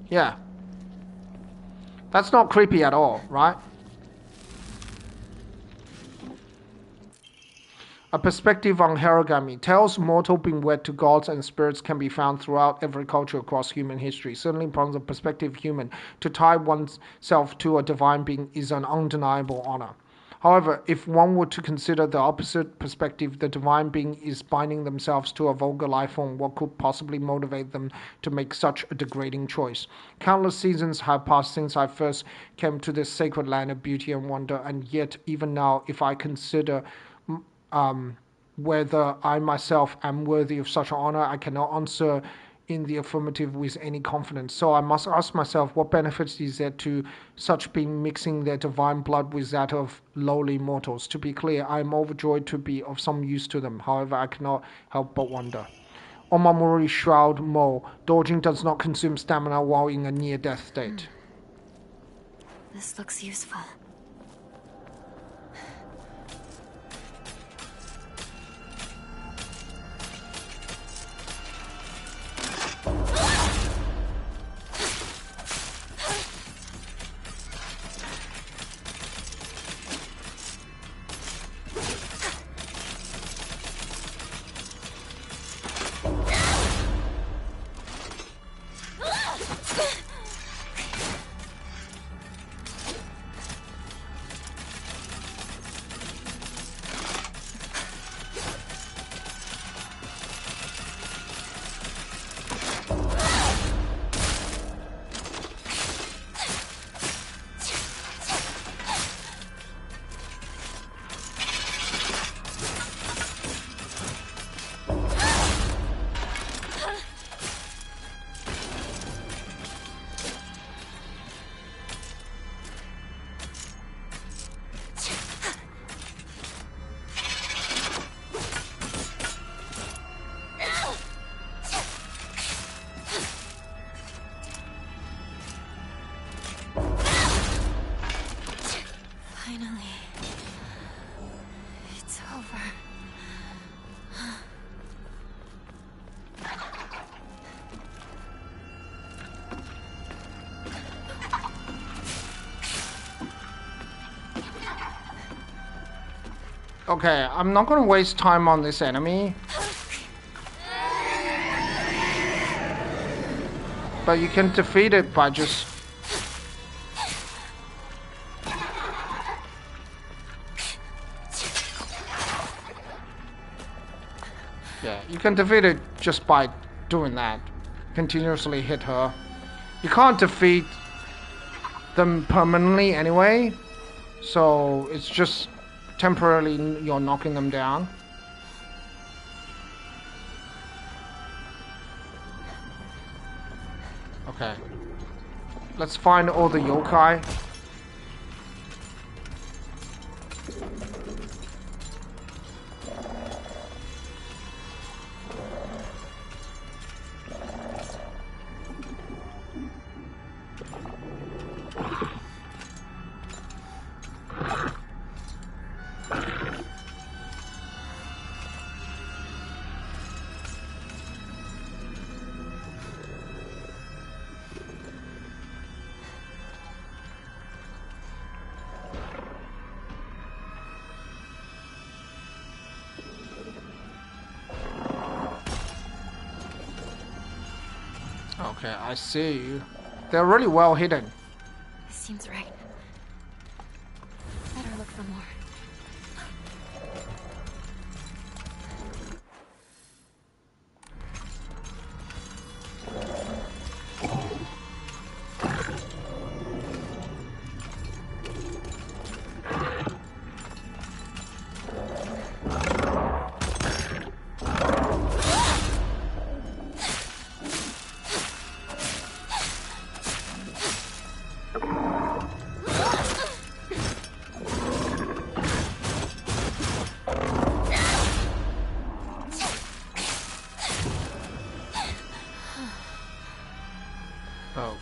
yeah. That's not creepy at all, right? A perspective on herogamy. Tales mortal being wed to gods and spirits can be found throughout every culture across human history. Certainly from the perspective of human, to tie oneself to a divine being is an undeniable honor. However, if one were to consider the opposite perspective, the divine being is binding themselves to a vulgar life form, what could possibly motivate them to make such a degrading choice? Countless seasons have passed since I first came to this sacred land of beauty and wonder, and yet even now, if I consider whether I myself am worthy of such an honor, I cannot answer in the affirmative with any confidence. So I must ask myself, what benefits is there to such being mixing their divine blood with that of lowly mortals? To be clear, I am overjoyed to be of some use to them. However, I cannot help but wonder. Omamori Shroud Mo. Dodging does not consume stamina while in a near-death state. This looks useful. Okay, I'm not gonna waste time on this enemy. But you can defeat it by just... Yeah, you can defeat it just by doing that. Continuously hit her. You can't defeat them permanently anyway, so it's just temporarily you're knocking them down. Okay. Let's find all the yokai. Okay, I see you. They're really well hidden. This seems right. Better look for more.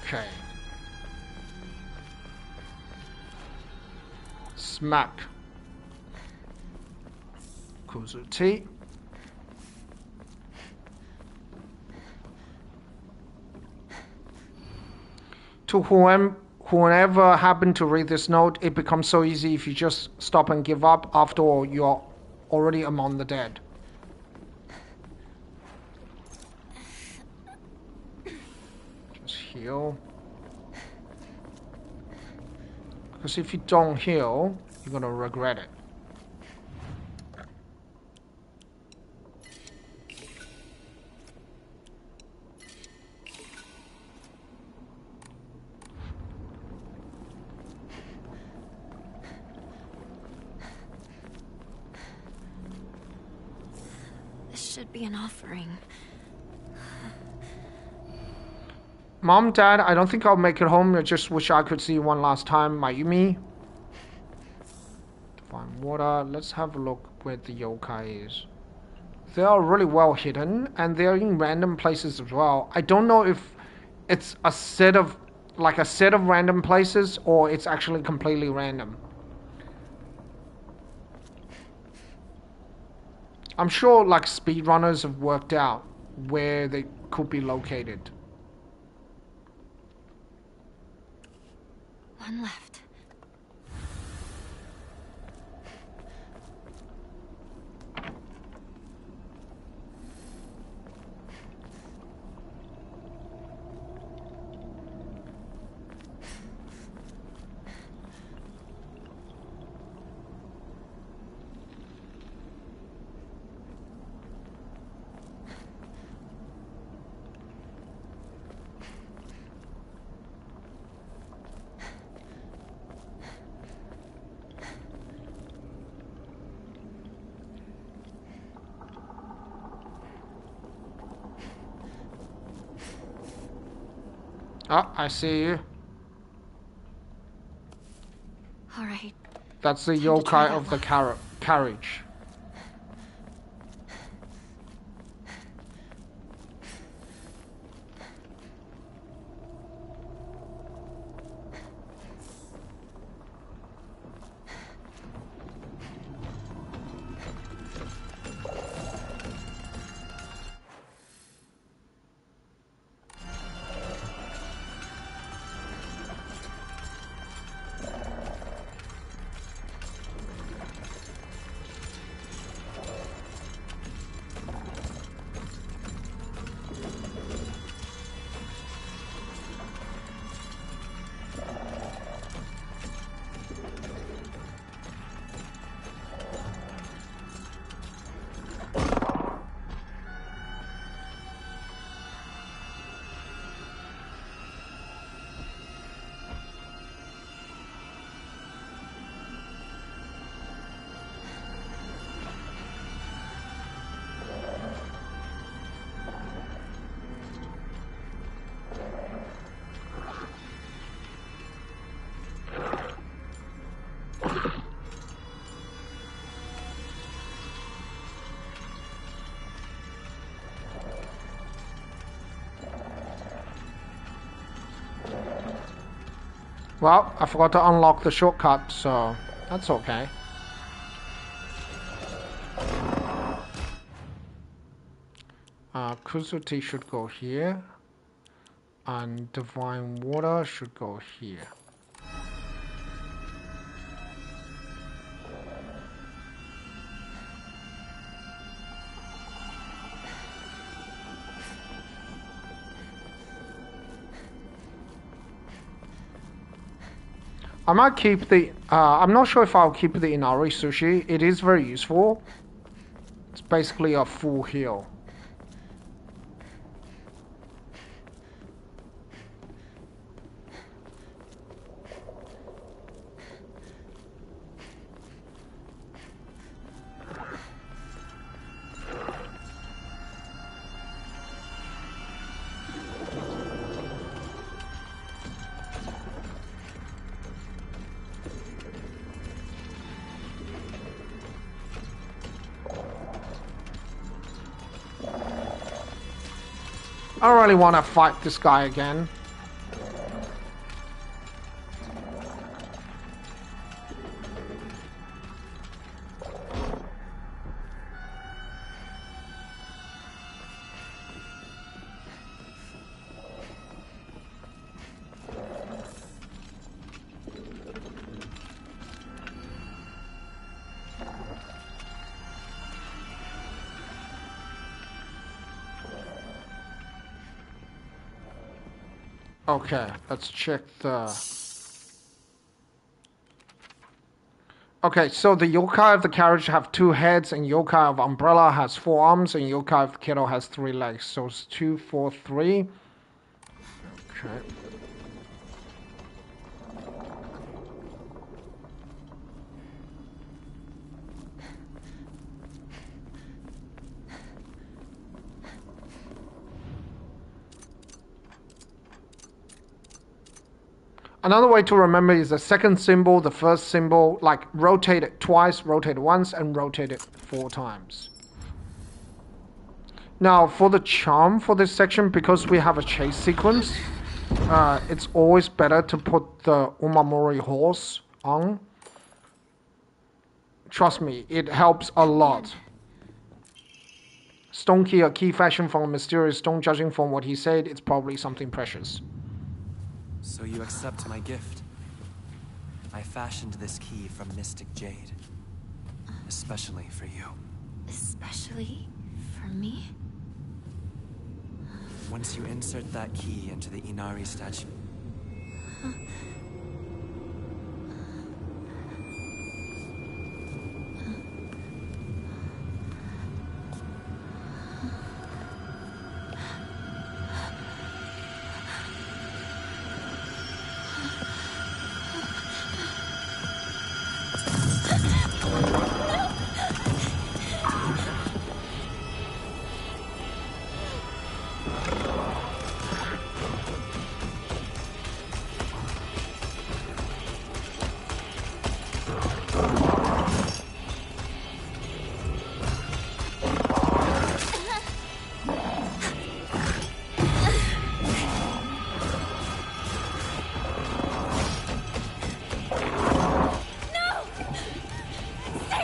Okay. Smack. Kuzuti. To whoever happened to read this note, it becomes so easy if you just stop and give up. After all, you're already among the dead. Just heal. Because if you don't heal, you're gonna regret it. Should be an offering. Mom, Dad, I don't think I'll make it home. I just wish I could see you one last time. Mayumi. Divine water. Let's have a look where the yokai is. They are really well hidden, and they're in random places as well. I don't know if it's a set of random places or it's actually completely random. I'm sure like speedrunners have worked out where they could be located. One left. Oh, I see you. All right. That's the Time to try yokai that of the one. carriage. Well, I forgot to unlock the shortcut, so that's okay. Kuzuti should go here, and Divine Water should go here. I might keep the, I'm not sure if I'll keep the Inari Sushi. It is very useful. It's basically a full heal. I don't really want to fight this guy again. Okay, let's check the... Okay, so the yokai of the carriage have 2 heads, and yokai of umbrella has 4 arms, and yokai of the kettle has 3 legs. So it's 2, 4, 3. Okay. Another way to remember is the second symbol, the first symbol, like rotate it twice, rotate it once, and rotate it 4 times. Now, for the charm for this section, because we have a chase sequence, it's always better to put the Umamori horse on. Trust me, it helps a lot. Stone key, a key fashioned from a mysterious stone. Judging from what he said, it's probably something precious. So you accept my gift? I fashioned this key from Mystic Jade. Especially for you. Especially for me? Once you insert that key into the Inari statue...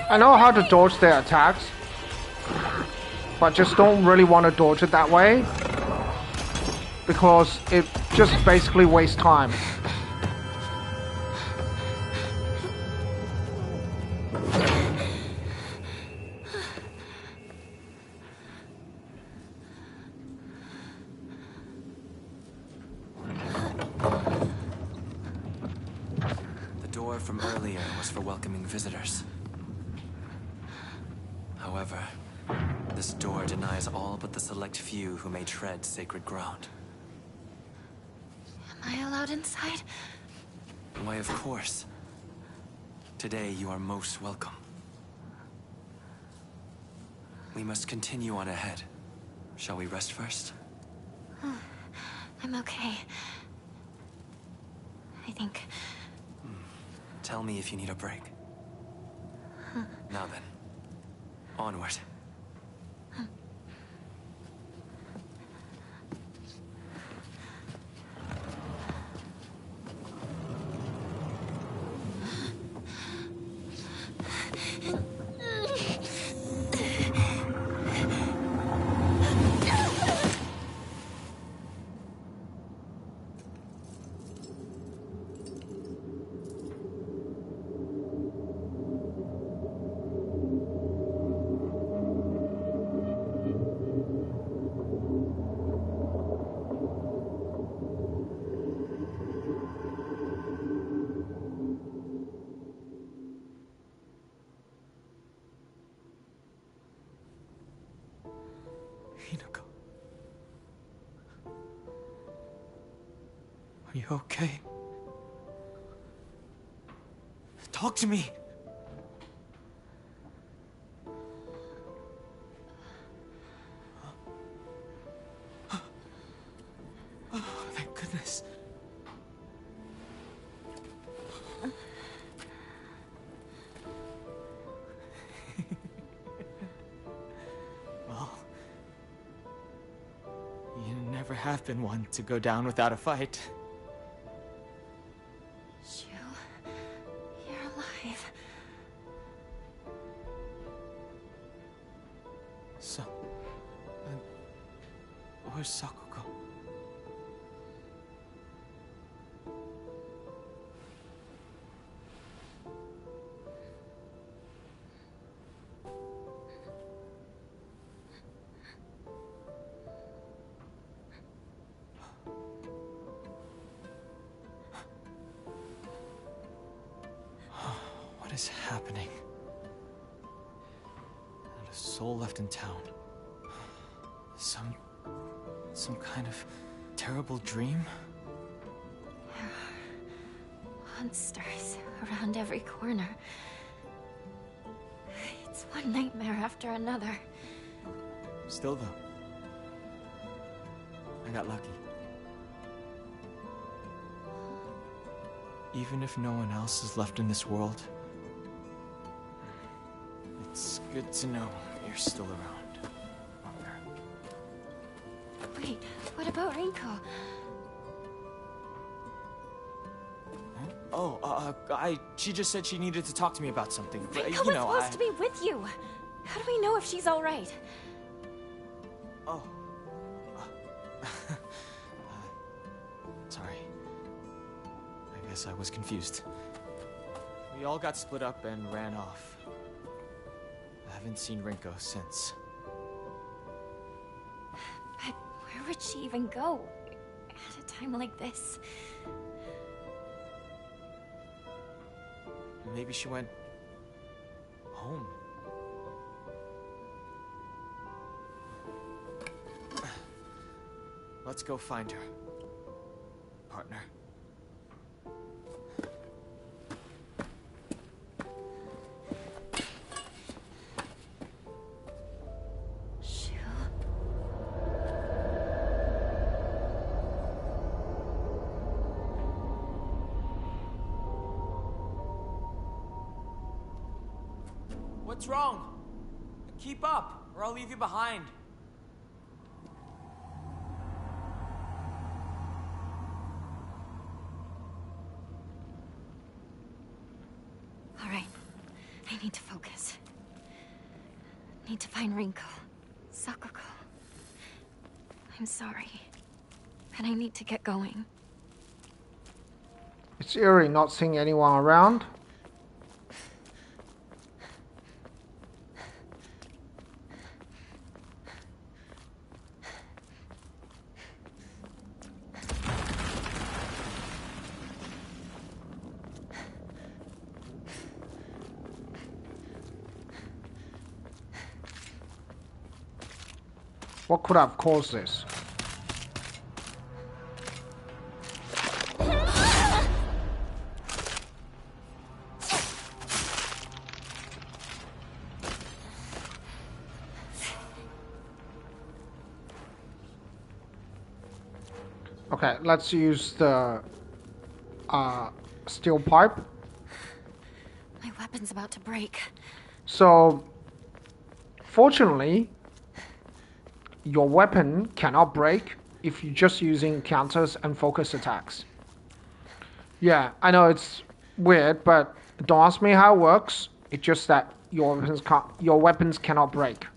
I know how to dodge their attacks, but just don't really want to dodge it that way, because it just basically wastes time. The door from earlier was for welcoming visitors. However, this door denies all but the select few who may tread sacred ground. Am I allowed inside? Why, of course. Today you are most welcome. We must continue on ahead. Shall we rest first? I'm okay. I think... Tell me if you need a break. Now then. Onward. Are you okay? Talk to me! Oh, thank goodness. Well, you never have been one to go down without a fight. Shu, you're alive. So, where's Sakuko? What is happening? Not a soul left in town. Some kind of terrible dream? There are monsters around every corner. It's one nightmare after another. Still though, I got lucky. Even if no one else is left in this world, it's good to know you're still around. Wait, what about Rinko? Oh, she just said she needed to talk to me about something. But, Rinko was supposed to be with you. How do we know if she's all right? Oh. Sorry. I guess I was confused. We all got split up and ran off. I haven't seen Rinko since. But where would she even go at a time like this? Maybe she went home. Let's go find her, partner. Shu. What's wrong? Keep up, or I'll leave you behind. All right, I need to focus. Need to find Rinko, Sakuko. I'm sorry, but I need to get going. It's eerie not seeing anyone around. What could have caused this? Okay, let's use the steel pipe. My weapon's about to break. So, fortunately, your weapon cannot break if you're just using counters and focus attacks. Yeah, I know it's weird, but don't ask me how it works. It's just that your weapons cannot break.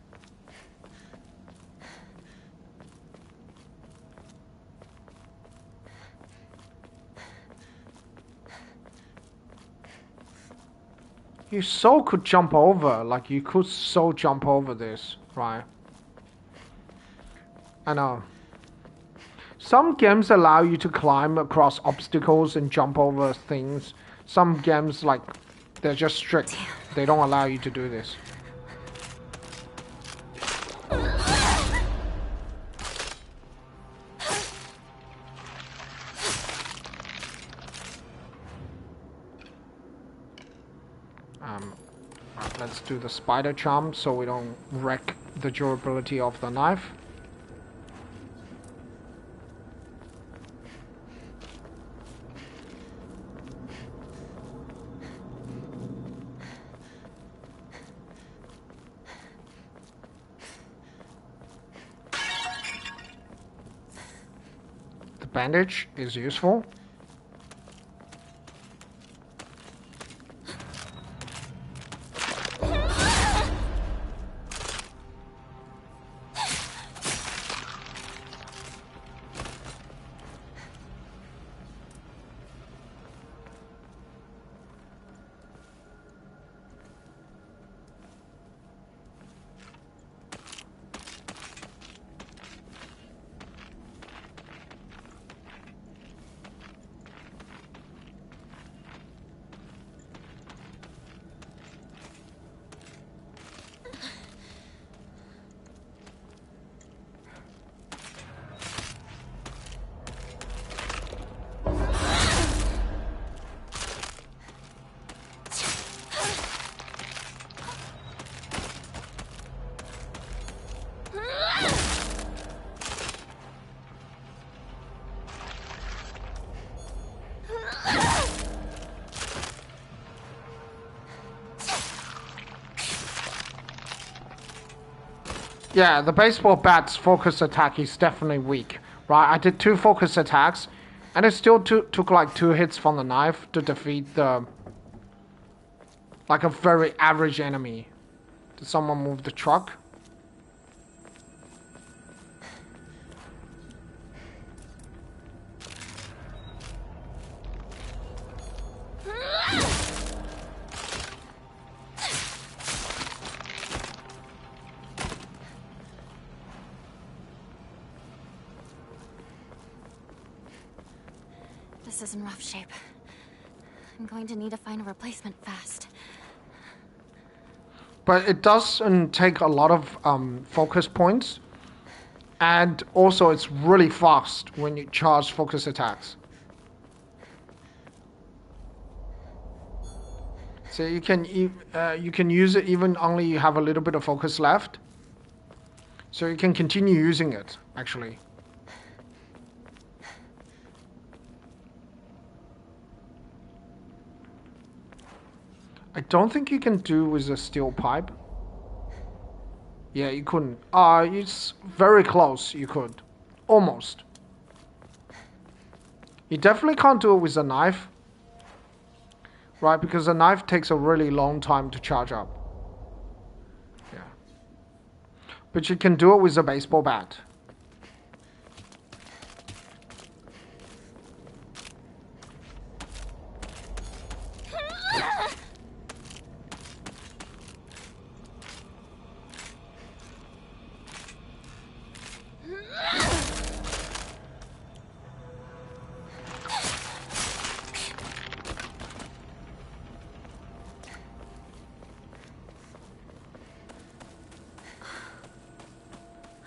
You so could jump over, like you could so jump over this, right? I know. Some games allow you to climb across obstacles and jump over things. Some games, like, they're just strict. They don't allow you to do this. let's do the spider charm so we don't wreck the durability of the knife. The bandage is useful. Yeah, the baseball bat's focus attack is definitely weak, right? I did 2 focus attacks, and it still took like 2 hits from the knife to defeat the... like a very average enemy. Did someone move the truck? This is in rough shape. I'm going to need to find a replacement fast. But it doesn't take a lot of focus points. And also it's really fast when you charge focus attacks. So you can use it even only you have a little bit of focus left. So you can continue using it, actually. I don't think you can do with a steel pipe. Yeah, you couldn't. It's very close, you could. Almost. You definitely can't do it with a knife. Right, because a knife takes a really long time to charge up. Yeah. But you can do it with a baseball bat.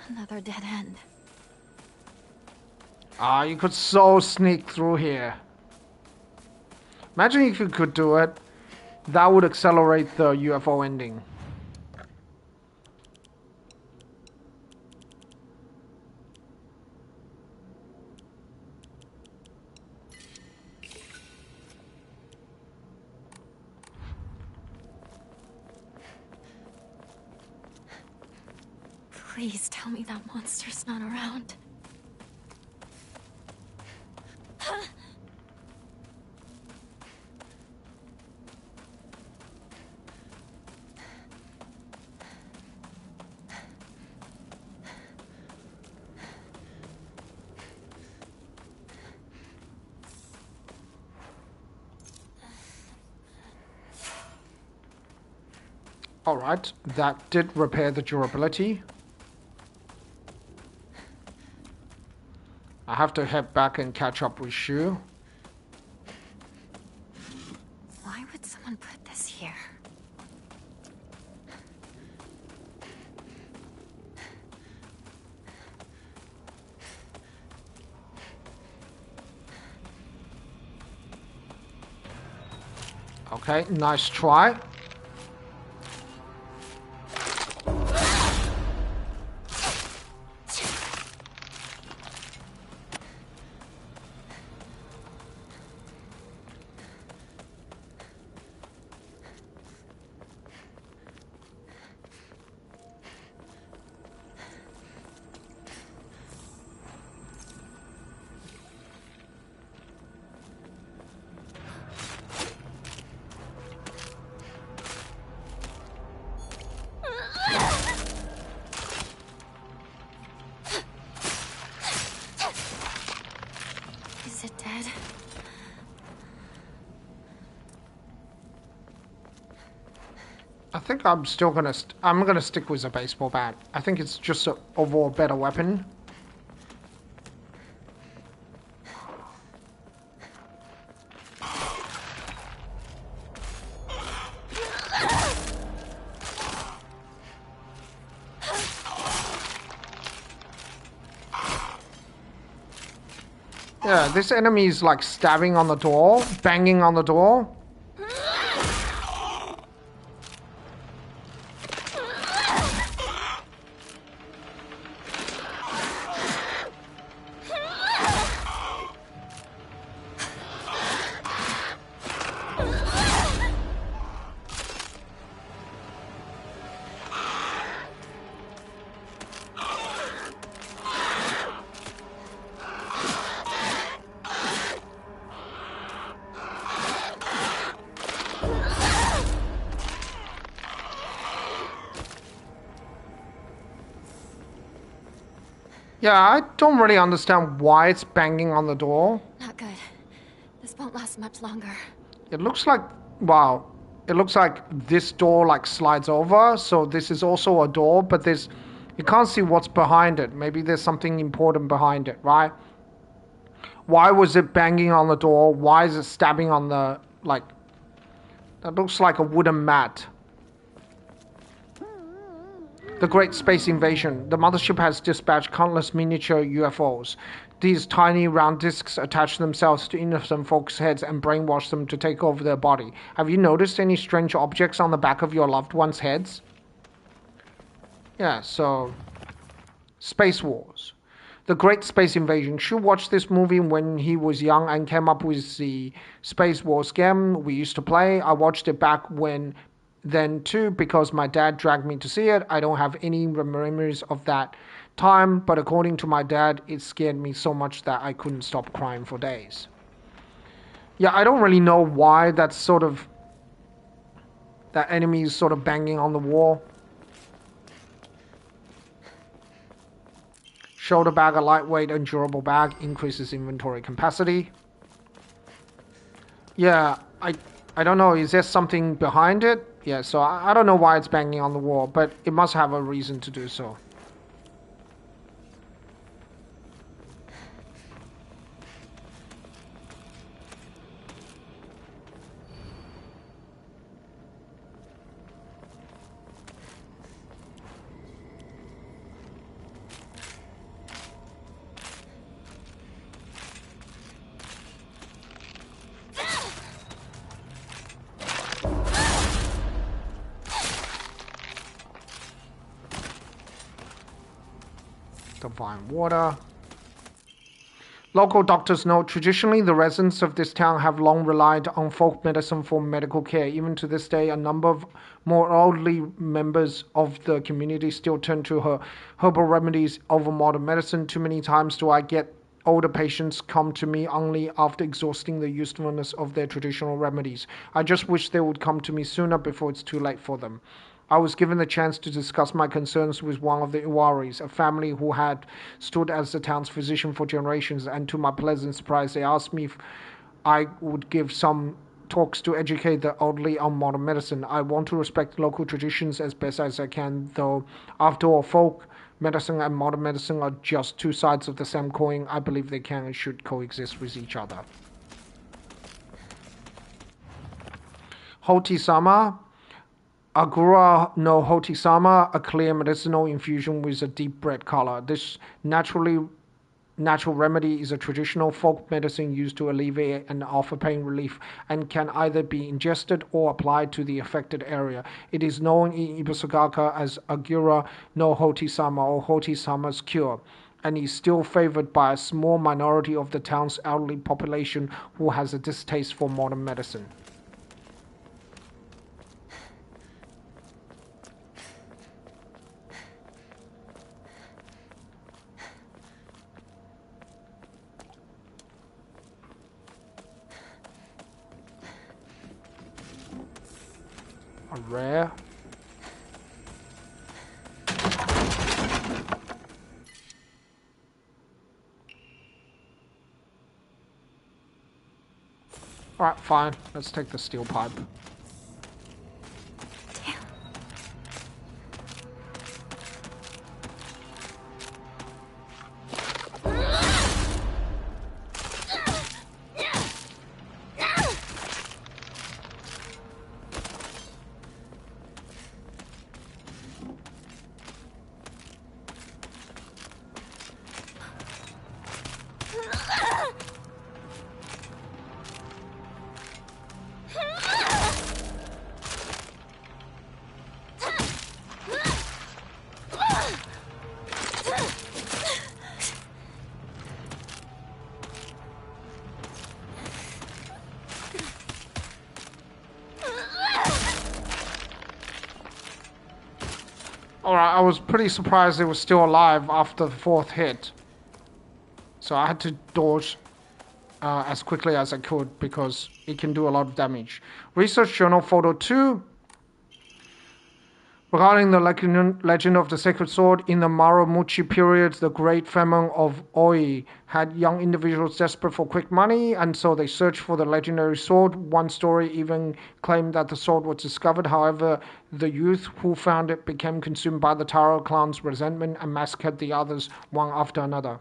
Another dead end. You could so sneak through here. Imagine if you could do it. That would accelerate the UFO ending. Please tell me that monster's not around. Alright, that did repair the durability. I have to head back and catch up with Shu. Why would someone put this here? Okay, nice try. think I'm still gonna I'm gonna stick with a baseball bat. I think it's just an overall better weapon. Yeah, this enemy is like stabbing on the door, banging on the door. Yeah, I don't really understand why it's banging on the door. Not good. This won't last much longer. It looks like, wow, it looks like this door like slides over, so this is also a door, but there's, you can't see what's behind it. Maybe there's something important behind it, right? Why was it banging on the door? Why is it stabbing on the, like, that looks like a wooden mat. The Great Space Invasion. The mothership has dispatched countless miniature UFOs. These tiny round discs attach themselves to innocent folks' heads and brainwash them to take over their body. Have you noticed any strange objects on the back of your loved ones' heads? Yeah, so... Space Wars. The Great Space Invasion. Shu watched this movie when he was young and came up with the Space Wars game we used to play. I watched it back then too because my dad dragged me to see it. I don't have any memories of that time, but according to my dad, it scared me so much that I couldn't stop crying for days. Yeah, I don't really know why that enemy is sort of banging on the wall. Shoulder bag, a lightweight and durable bag, increases inventory capacity. Yeah, I don't know, is there something behind it? Yeah, so I don't know why it's banging on the wall, but it must have a reason to do so. Divine water. Local doctors note, traditionally the residents of this town have long relied on folk medicine for medical care. Even to this day, a number of more elderly members of the community still turn to herbal remedies over modern medicine. Too many times do I get older patients come to me only after exhausting the usefulness of their traditional remedies. I just wish they would come to me sooner before it's too late for them. I was given the chance to discuss my concerns with one of the Iwaris, a family who had stood as the town's physician for generations, and to my pleasant surprise, they asked me if I would give some talks to educate the elderly on modern medicine. I want to respect local traditions as best as I can, though after all, folk medicine and modern medicine are just two sides of the same coin. I believe they can and should coexist with each other. Hoti-sama. Agura no Hoti-sama, a clear medicinal infusion with a deep red color. This natural remedy is a traditional folk medicine used to alleviate and offer pain relief and can either be ingested or applied to the affected area. It is known in Ibusugaka as Agura no Hoti-sama or Hoti-sama's cure, and is still favored by a small minority of the town's elderly population who has a distaste for modern medicine. Rare. Alright, fine. Let's take the steel pipe. Damn. Alright, I was pretty surprised it was still alive after the 4th hit. So I had to dodge as quickly as I could because it can do a lot of damage. Research Journal Photo 2. Regarding the legend of the Sacred Sword, in the Muromachi period, the Great Famine of Oi had young individuals desperate for quick money, and so they searched for the legendary sword. One story even claimed that the sword was discovered. However, the youth who found it became consumed by the Taro clan's resentment and massacred the others one after another.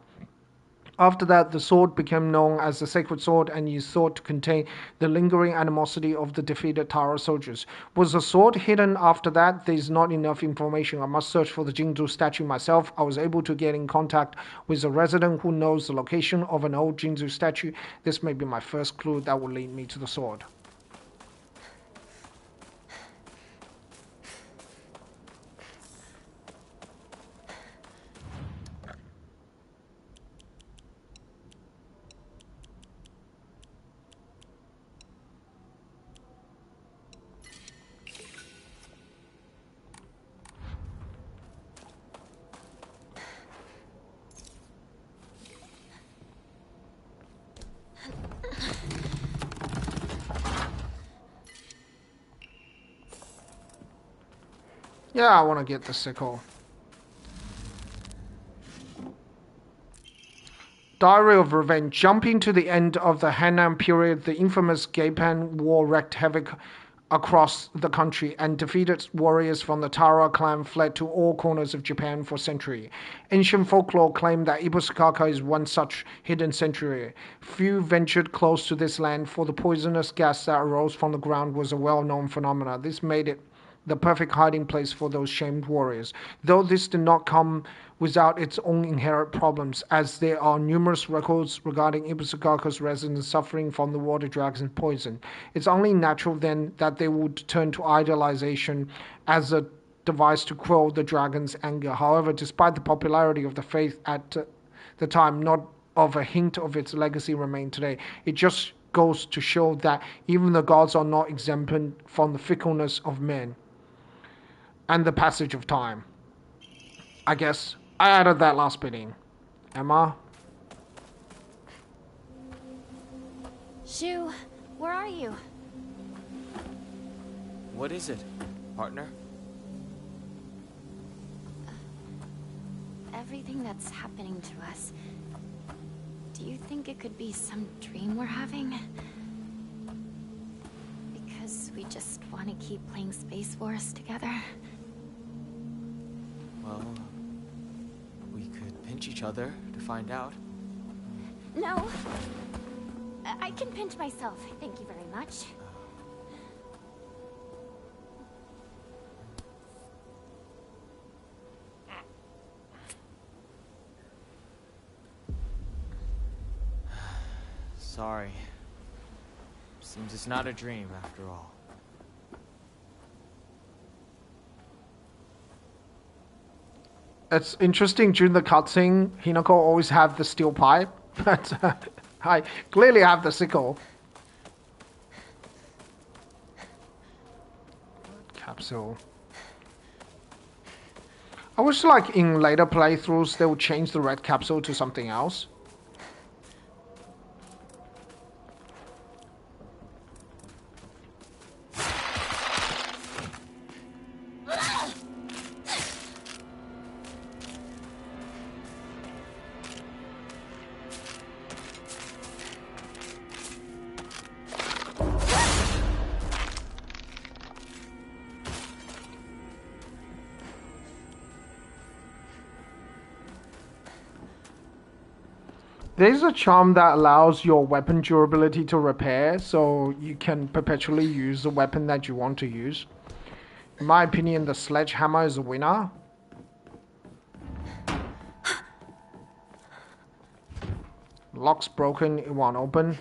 After that, the sword became known as the Sacred Sword and is thought to contain the lingering animosity of the defeated Taro soldiers. Was the sword hidden after that? There is not enough information. I must search for the Jinzu statue myself. I was able to get in contact with a resident who knows the location of an old Jinzu statue. This may be my first clue that will lead me to the sword. Yeah, I want to get the sickle. Diary of Revenge. Jumping to the end of the Hannan period, the infamous Gaipan War wreaked havoc across the country, and defeated warriors from the Tara clan fled to all corners of Japan for centuries. Ancient folklore claimed that Ibusukaka is one such hidden sanctuary. Few ventured close to this land, for the poisonous gas that arose from the ground was a well-known phenomenon. This made it the perfect hiding place for those shamed warriors. Though this did not come without its own inherent problems, as there are numerous records regarding Ibusukaka's residents suffering from the water dragon poison. It's only natural then that they would turn to idolization as a device to quell the dragon's anger. However, despite the popularity of the faith at the time, not of a hint of its legacy remained today. It just goes to show that even the gods are not exempt from the fickleness of men and the passage of time. I guess I added that last bit in. Emma? Shu, where are you? What is it, partner? Everything that's happening to us. Do you think it could be some dream we're having? Because we just want to keep playing Space Wars together? Well, we could pinch each other to find out. No. I can pinch myself. Thank you very much. Sorry. Seems it's not a dream after all. It's interesting, during the cutscene, Hinako always have the steel pipe, but I clearly have the sickle. Capsule. I wish, like, in later playthroughs, they would change the red capsule to something else. There's a charm that allows your weapon durability to repair, so you can perpetually use the weapon that you want to use. In my opinion, the sledgehammer is a winner. Lock's broken, it won't open.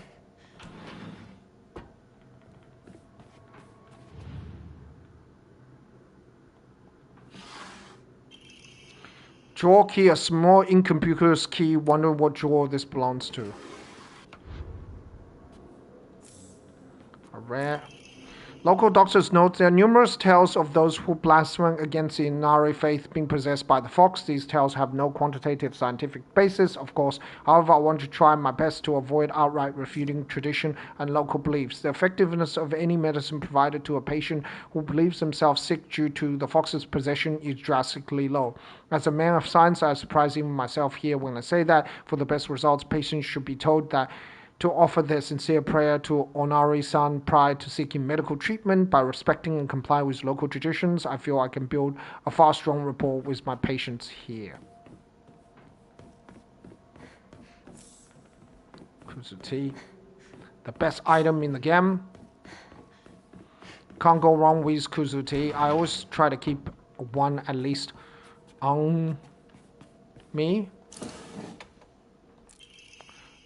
Drawer key, a small inconspicuous key. Wonder what drawer this belongs to. A rare. Local doctors note there are numerous tales of those who blaspheme against the Inari faith being possessed by the fox. These tales have no quantitative scientific basis, of course. However, I want to try my best to avoid outright refuting tradition and local beliefs. The effectiveness of any medicine provided to a patient who believes themselves sick due to the fox's possession is drastically low. As a man of science, I surprise even myself here when I say that for the best results, patients should be told that to offer their sincere prayer to Onari-san prior to seeking medical treatment. By respecting and complying with local traditions, I feel I can build a far strong rapport with my patients here. Kuzu tea. The best item in the game. Can't go wrong with Kuzu tea. I always try to keep one at least on me.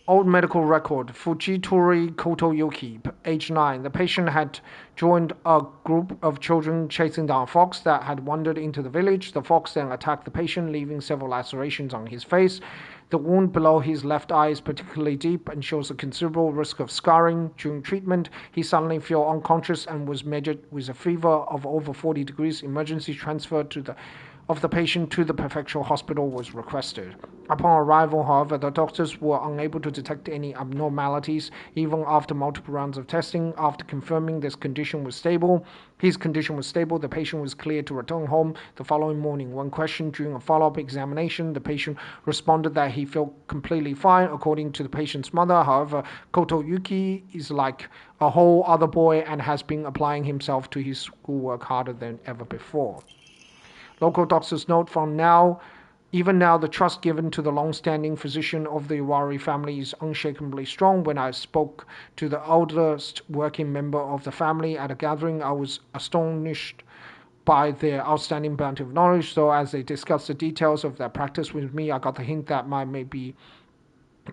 Old medical record. Fujitori Kotoyuki, age 9. The patient had joined a group of children chasing down a fox that had wandered into the village. The fox then attacked the patient, leaving several lacerations on his face. The wound below his left eye is particularly deep and shows a considerable risk of scarring. During treatment, he suddenly fell unconscious and was measured with a fever of over 40 degrees. Emergency transfer of the patient to the prefectural hospital was requested. Upon arrival, however, the doctors were unable to detect any abnormalities, even after multiple rounds of testing. After confirming his condition was stable, the patient was cleared to return home the following morning. When questioned during a follow-up examination, the patient responded that he felt completely fine, according to the patient's mother. However, Kotoyuki is like a whole other boy and has been applying himself to his schoolwork harder than ever before. Local doctors note even now, the trust given to the long-standing physician of the Iwari family is unshakably strong. When I spoke to the oldest working member of the family at a gathering, I was astonished by their outstanding bounty of knowledge. So as they discussed the details of their practice with me, I got the hint that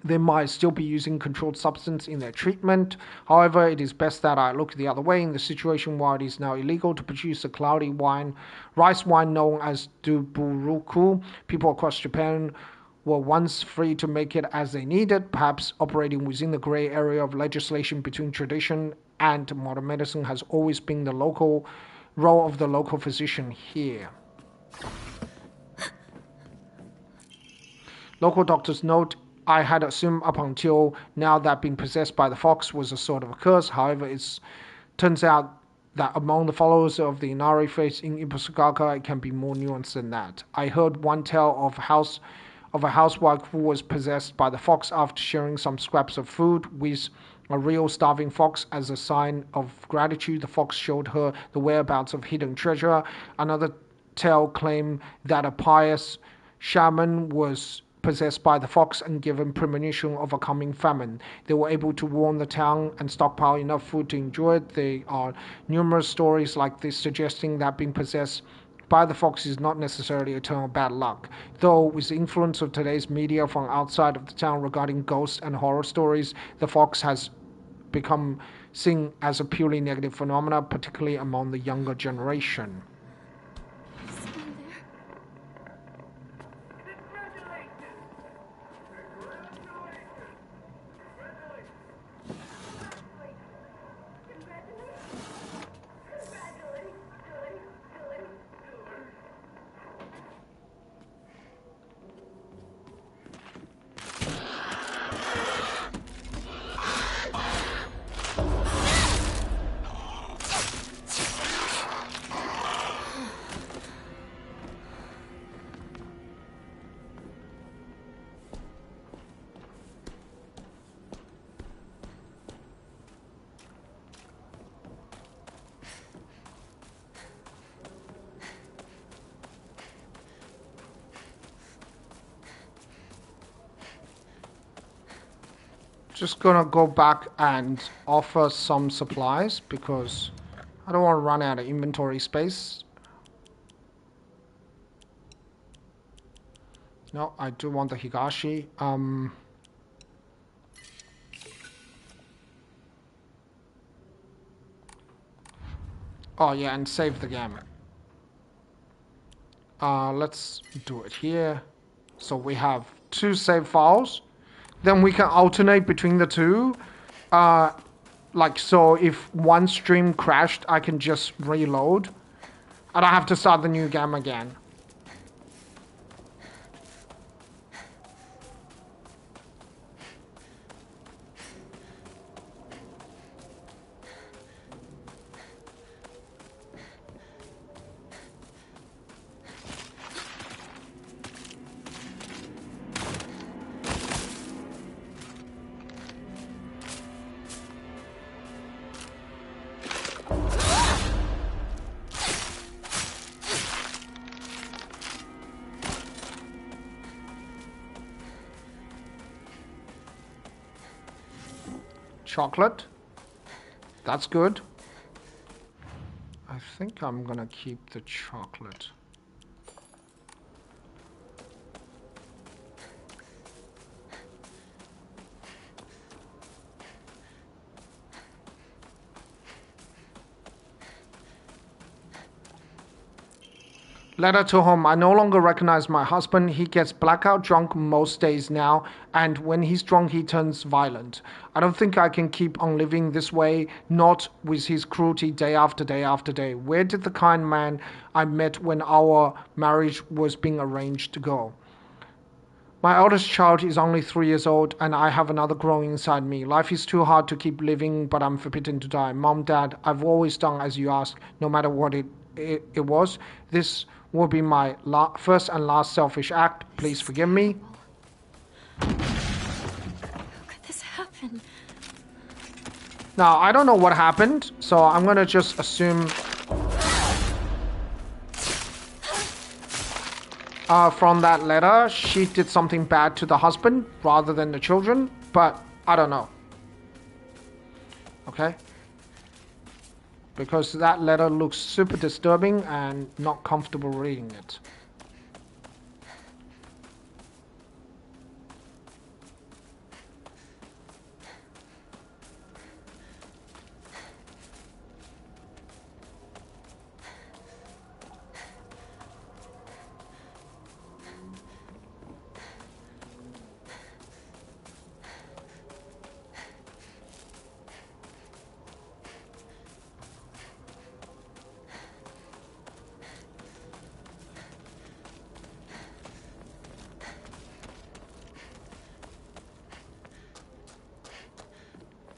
they might still be using controlled substance in their treatment. However, it is best that I look the other way. In the situation where it is now illegal to produce a cloudy rice wine known as duburuku, people across Japan were once free to make it as they needed, perhaps operating within the gray area of legislation between tradition and modern medicine has always been the role of the local physician here. Local doctors note, I had assumed up until now that being possessed by the fox was a sort of a curse. However, it turns out that among the followers of the Inari faith in Iposukaka, it can be more nuanced than that. I heard one tale of a housewife who was possessed by the fox after sharing some scraps of food with a real starving fox. As a sign of gratitude, the fox showed her the whereabouts of hidden treasure. Another tale claimed that a pious shaman was possessed by the fox and given premonition of a coming famine. They were able to warn the town and stockpile enough food to enjoy it. There are numerous stories like this suggesting that being possessed by the fox is not necessarily eternal bad luck. Though, with the influence of today's media from outside of the town regarding ghosts and horror stories, the fox has become seen as a purely negative phenomenon, particularly among the younger generation. Just gonna go back and offer some supplies because I don't want to run out of inventory space. No, I do want the Higashi. Oh yeah, and save the game. Let's do it here. So we have 2 save files. Then we can alternate between the two. Like, so if one stream crashed, I can just reload. I don't have to start the new game again. Chocolate. That's good. I think I'm gonna keep the chocolate. Letter to home. I no longer recognize my husband. He gets blackout drunk most days now, and when he's drunk, he turns violent. I don't think I can keep on living this way, not with his cruelty day after day after day. Where did the kind man I met when our marriage was being arranged to go? My eldest child is only 3 years old, and I have another growing inside me. Life is too hard to keep living, but I'm forbidden to die. Mom, Dad, I've always done as you asked, no matter what it was. This will be my first and last selfish act. Please forgive me. How could this happen? Now, I don't know what happened, so I'm gonna just assume from that letter, she did something bad to the husband rather than the children, but I don't know. Okay? Because that letter looks super disturbing and not comfortable reading it.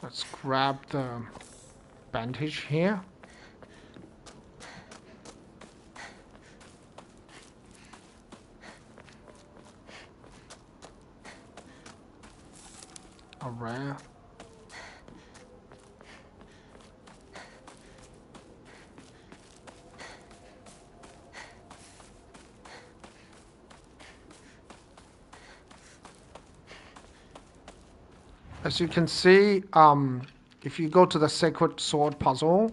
Let's grab the bandage here. A rare. As you can see, if you go to the Sacred Sword puzzle,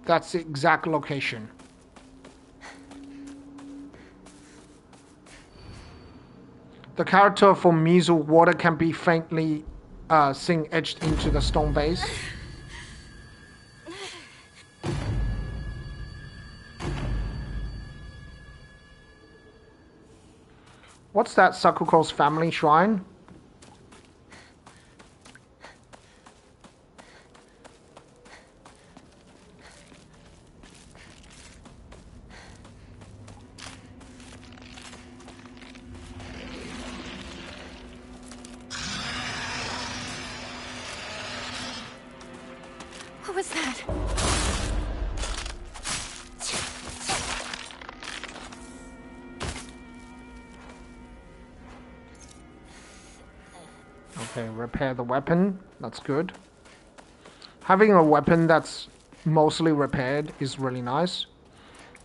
that's the exact location. The character for Mizu, water can be faintly seen etched into the stone base. What's that? Sakuko's family shrine? What was that? Okay, repair the weapon. That's good. Having a weapon that's mostly repaired is really nice.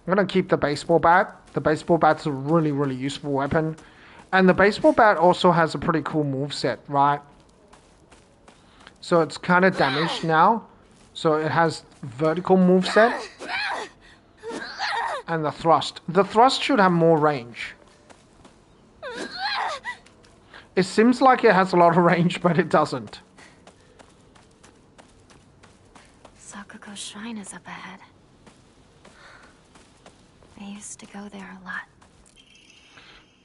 I'm gonna keep the baseball bat. The baseball bat's a really, really useful weapon. And the baseball bat also has a pretty cool moveset, right? So it's kind of damaged now. So it has vertical moveset. And the thrust. The thrust should have more range. It seems like it has a lot of range, but it doesn't. Sakuko. Hinako's shrine is up ahead. I used to go there a lot.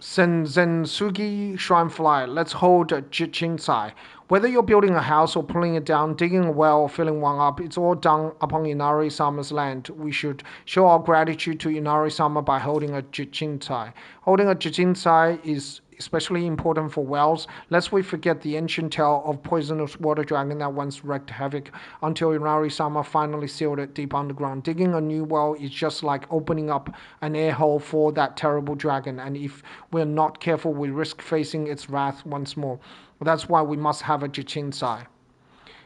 Senzensugi Shrine Fly. Let's hold Jichinsai. Whether you're building a house or pulling it down, digging a well or filling one up, it's all done upon Inari-sama's land. We should show our gratitude to Inari-sama by holding a Jichinsai. Holding a Jichinsai is especially important for wells, lest we forget the ancient tale of poisonous water dragon that once wreaked havoc until Inari-sama finally sealed it deep underground. Digging a new well is just like opening up an air hole for that terrible dragon, and if we're not careful, we risk facing its wrath once more. That's why we must have a Jichinsai.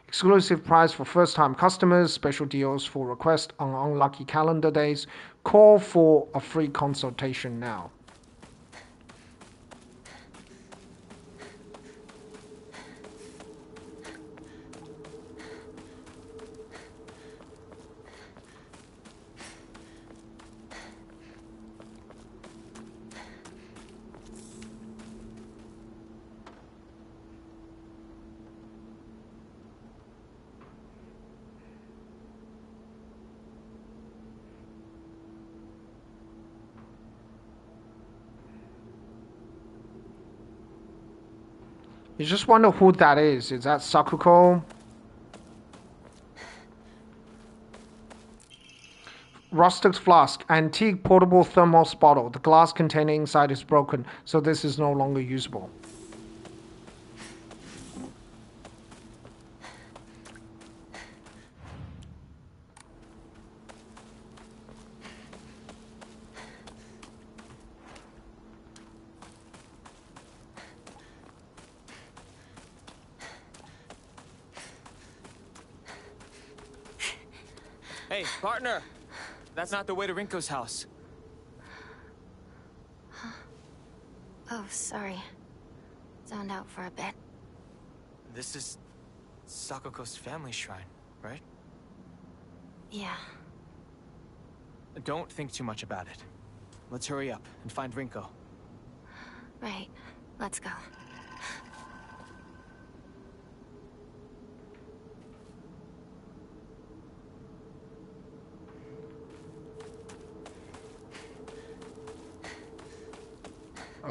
Exclusive price for first-time customers, special deals for request on unlucky calendar days. Call for a free consultation now. You just wonder who that is. Is that Sakuko? Rustic flask. Antique portable thermos bottle. The glass container inside is broken, so this is no longer usable. Hey, partner! That's not the way to Rinko's house. Huh? Oh, sorry. Zoned out for a bit. This is Sakuko's family shrine, right? Yeah. Don't think too much about it. Let's hurry up and find Rinko. Right. Let's go.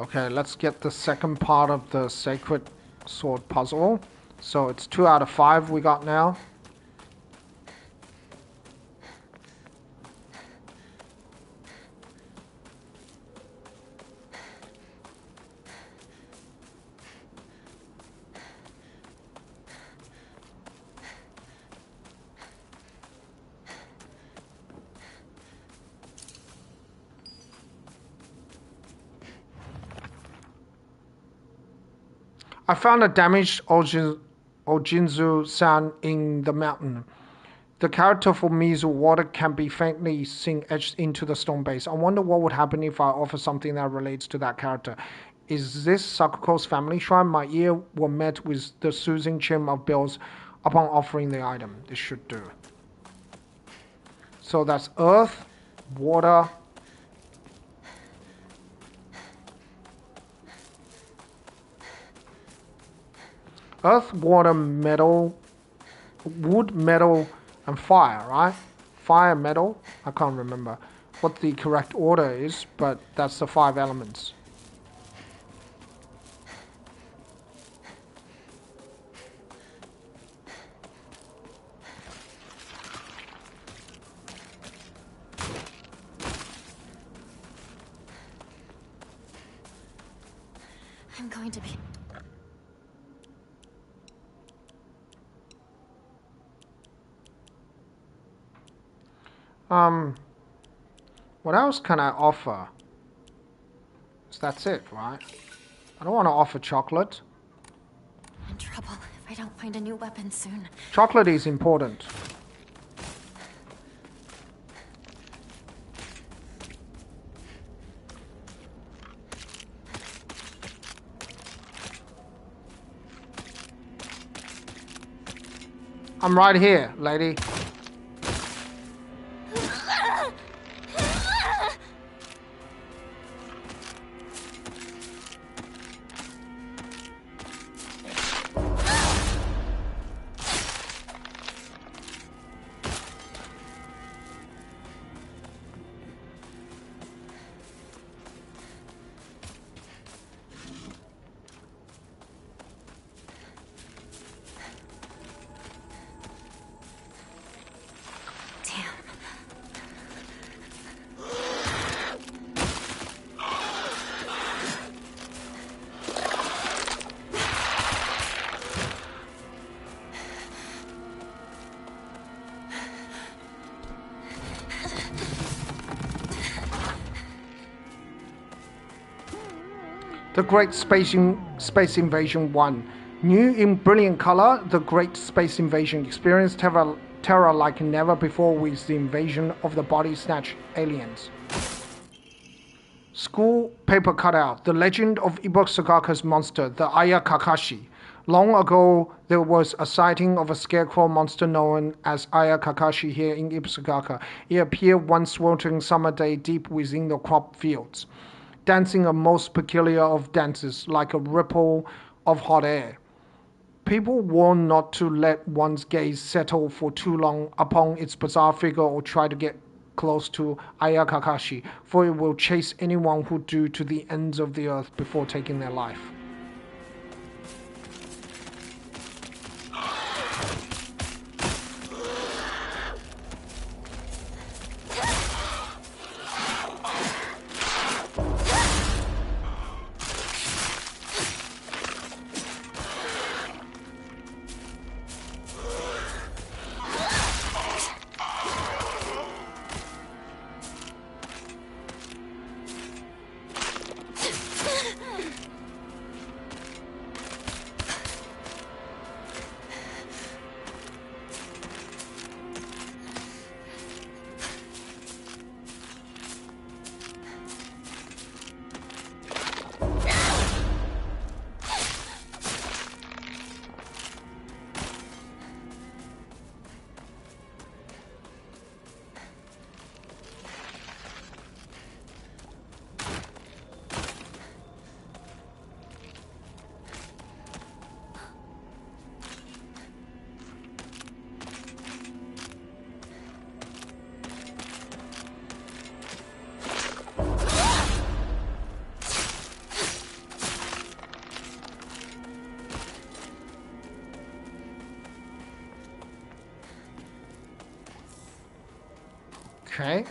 Okay, let's get the second part of the Sacred Sword puzzle. So it's 2 out of 5 we got now. I found a damaged Ojinzu-san in the mountain. The character for Mizu water can be faintly seen etched into the stone base. I wonder what would happen if I offer something that relates to that character. Is this Sakuko's family shrine? My ear were met with the soothing chime of bells upon offering the item. This should do. So that's earth, water, earth, water, metal, wood, metal, and fire, right? Fire, metal. I can't remember what the correct order is, but that's the 5 elements. I'm going to be... What else can I offer? So that's it, right? I don't want to offer chocolate. I'm in trouble if I don't find a new weapon soon. Chocolate is important. I'm right here, lady. The Great Space Invasion 1. New in brilliant color, The Great Space Invasion experienced terror like never before with the invasion of the body snatch aliens. School paper cutout. The legend of Ibusaga's monster, the Aya Kakashi. Long ago, there was a sighting of a scarecrow monster known as Aya Kakashi here in Ibusagaca. It appeared one sweltering summer day deep within the crop fields, dancing a most peculiar of dances, like a ripple of hot air. People warn not to let one's gaze settle for too long upon its bizarre figure or try to get close to Aya Kakashi, for it will chase anyone who do to the ends of the earth before taking their life. Okay.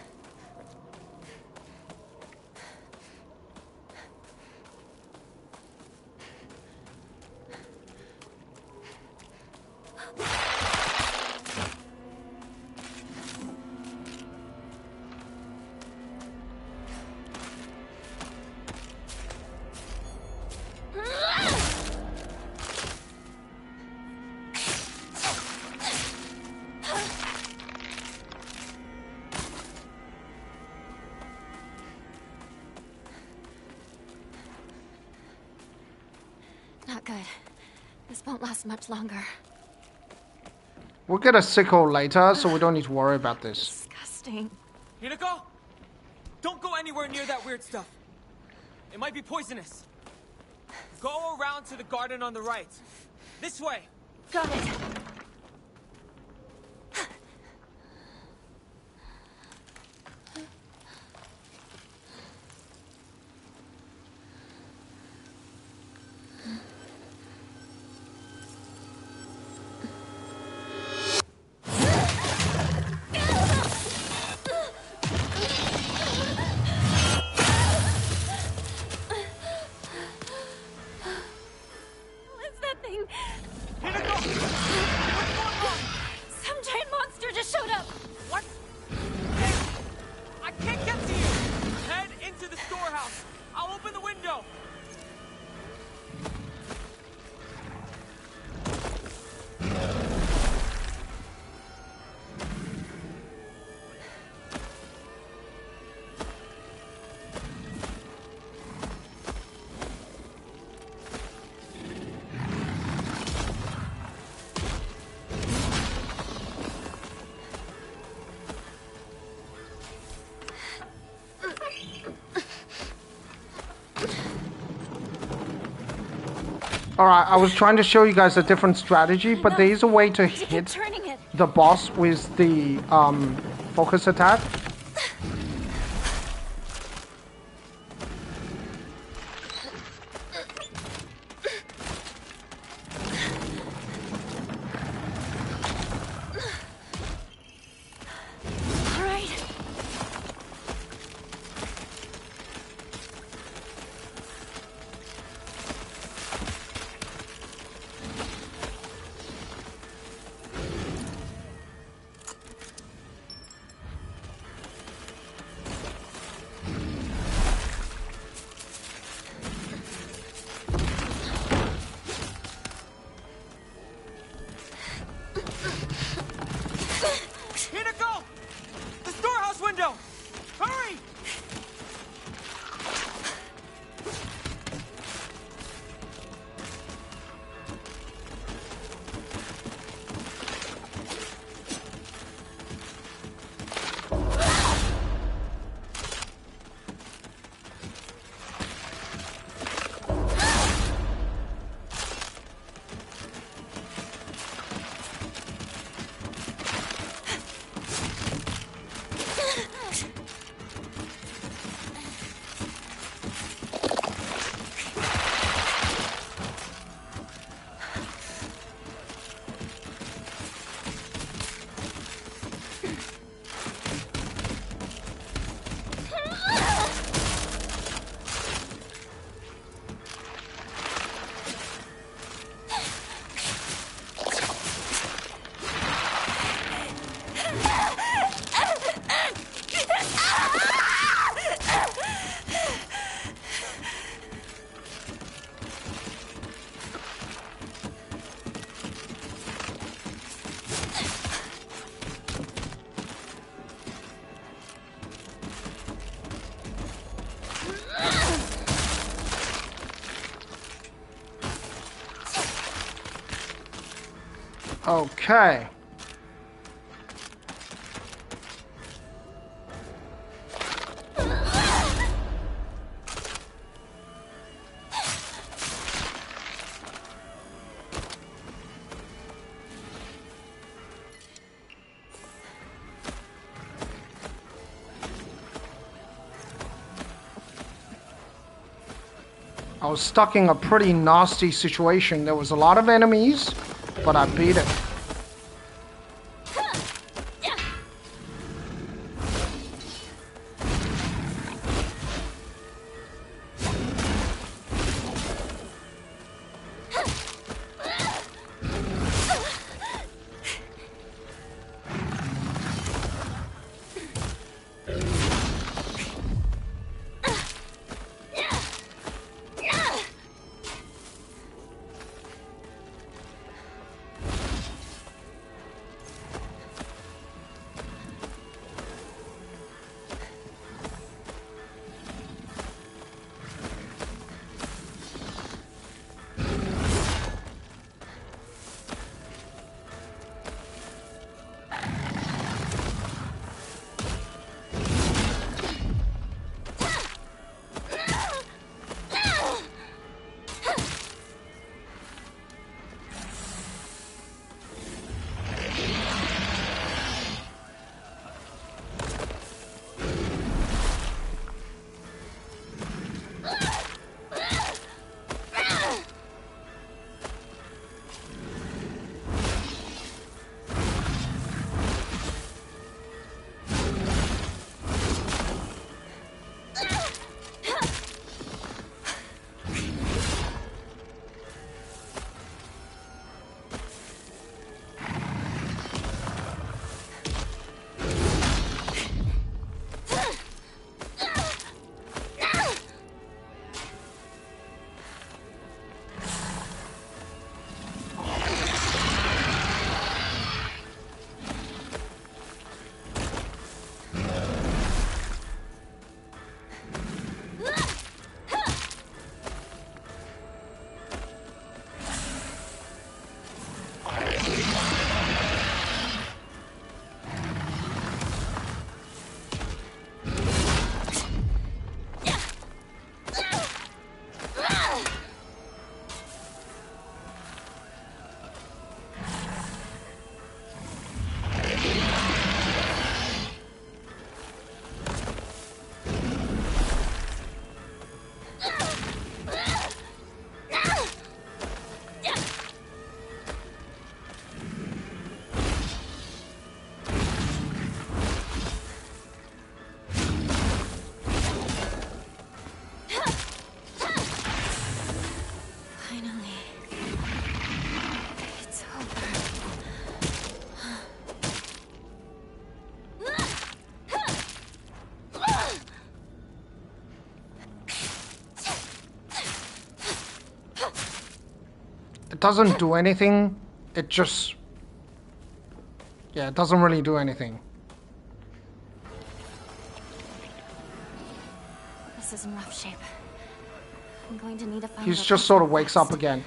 Not good. This won't last much longer. We'll get a sickle later, so we don't need to worry about this. Disgusting. Hinako! Don't go anywhere near that weird stuff. It might be poisonous. Go around to the garden on the right. This way. Got it. Some giant monster just showed up! What? Hey, I can't get to you! Head into the storehouse. I'll open the window. Alright, I was trying to show you guys a different strategy, but there is a way to hit the boss with the focus attack. Okay. I was stuck in a pretty nasty situation. There was a lot of enemies, but I beat it. It doesn't do anything. It just... yeah, it doesn't really do anything. This is in rough shape. I'm going to need to find... He just sort of wakes up again.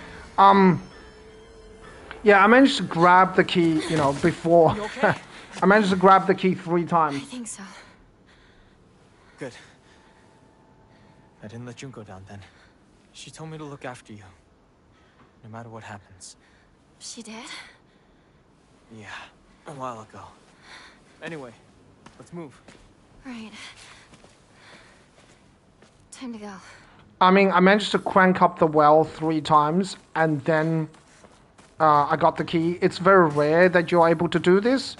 Yeah, I managed to grab the key, you know, before... You okay? I managed to grab the key 3 times. I think so. Good. I didn't let Junko down then. She told me to look after you. No matter what happens. She did? Yeah, a while ago. Anyway, let's move. Right. Time to go. I mean, I managed to crank up the well 3 times, and then I got the key. It's very rare that you're able to do this.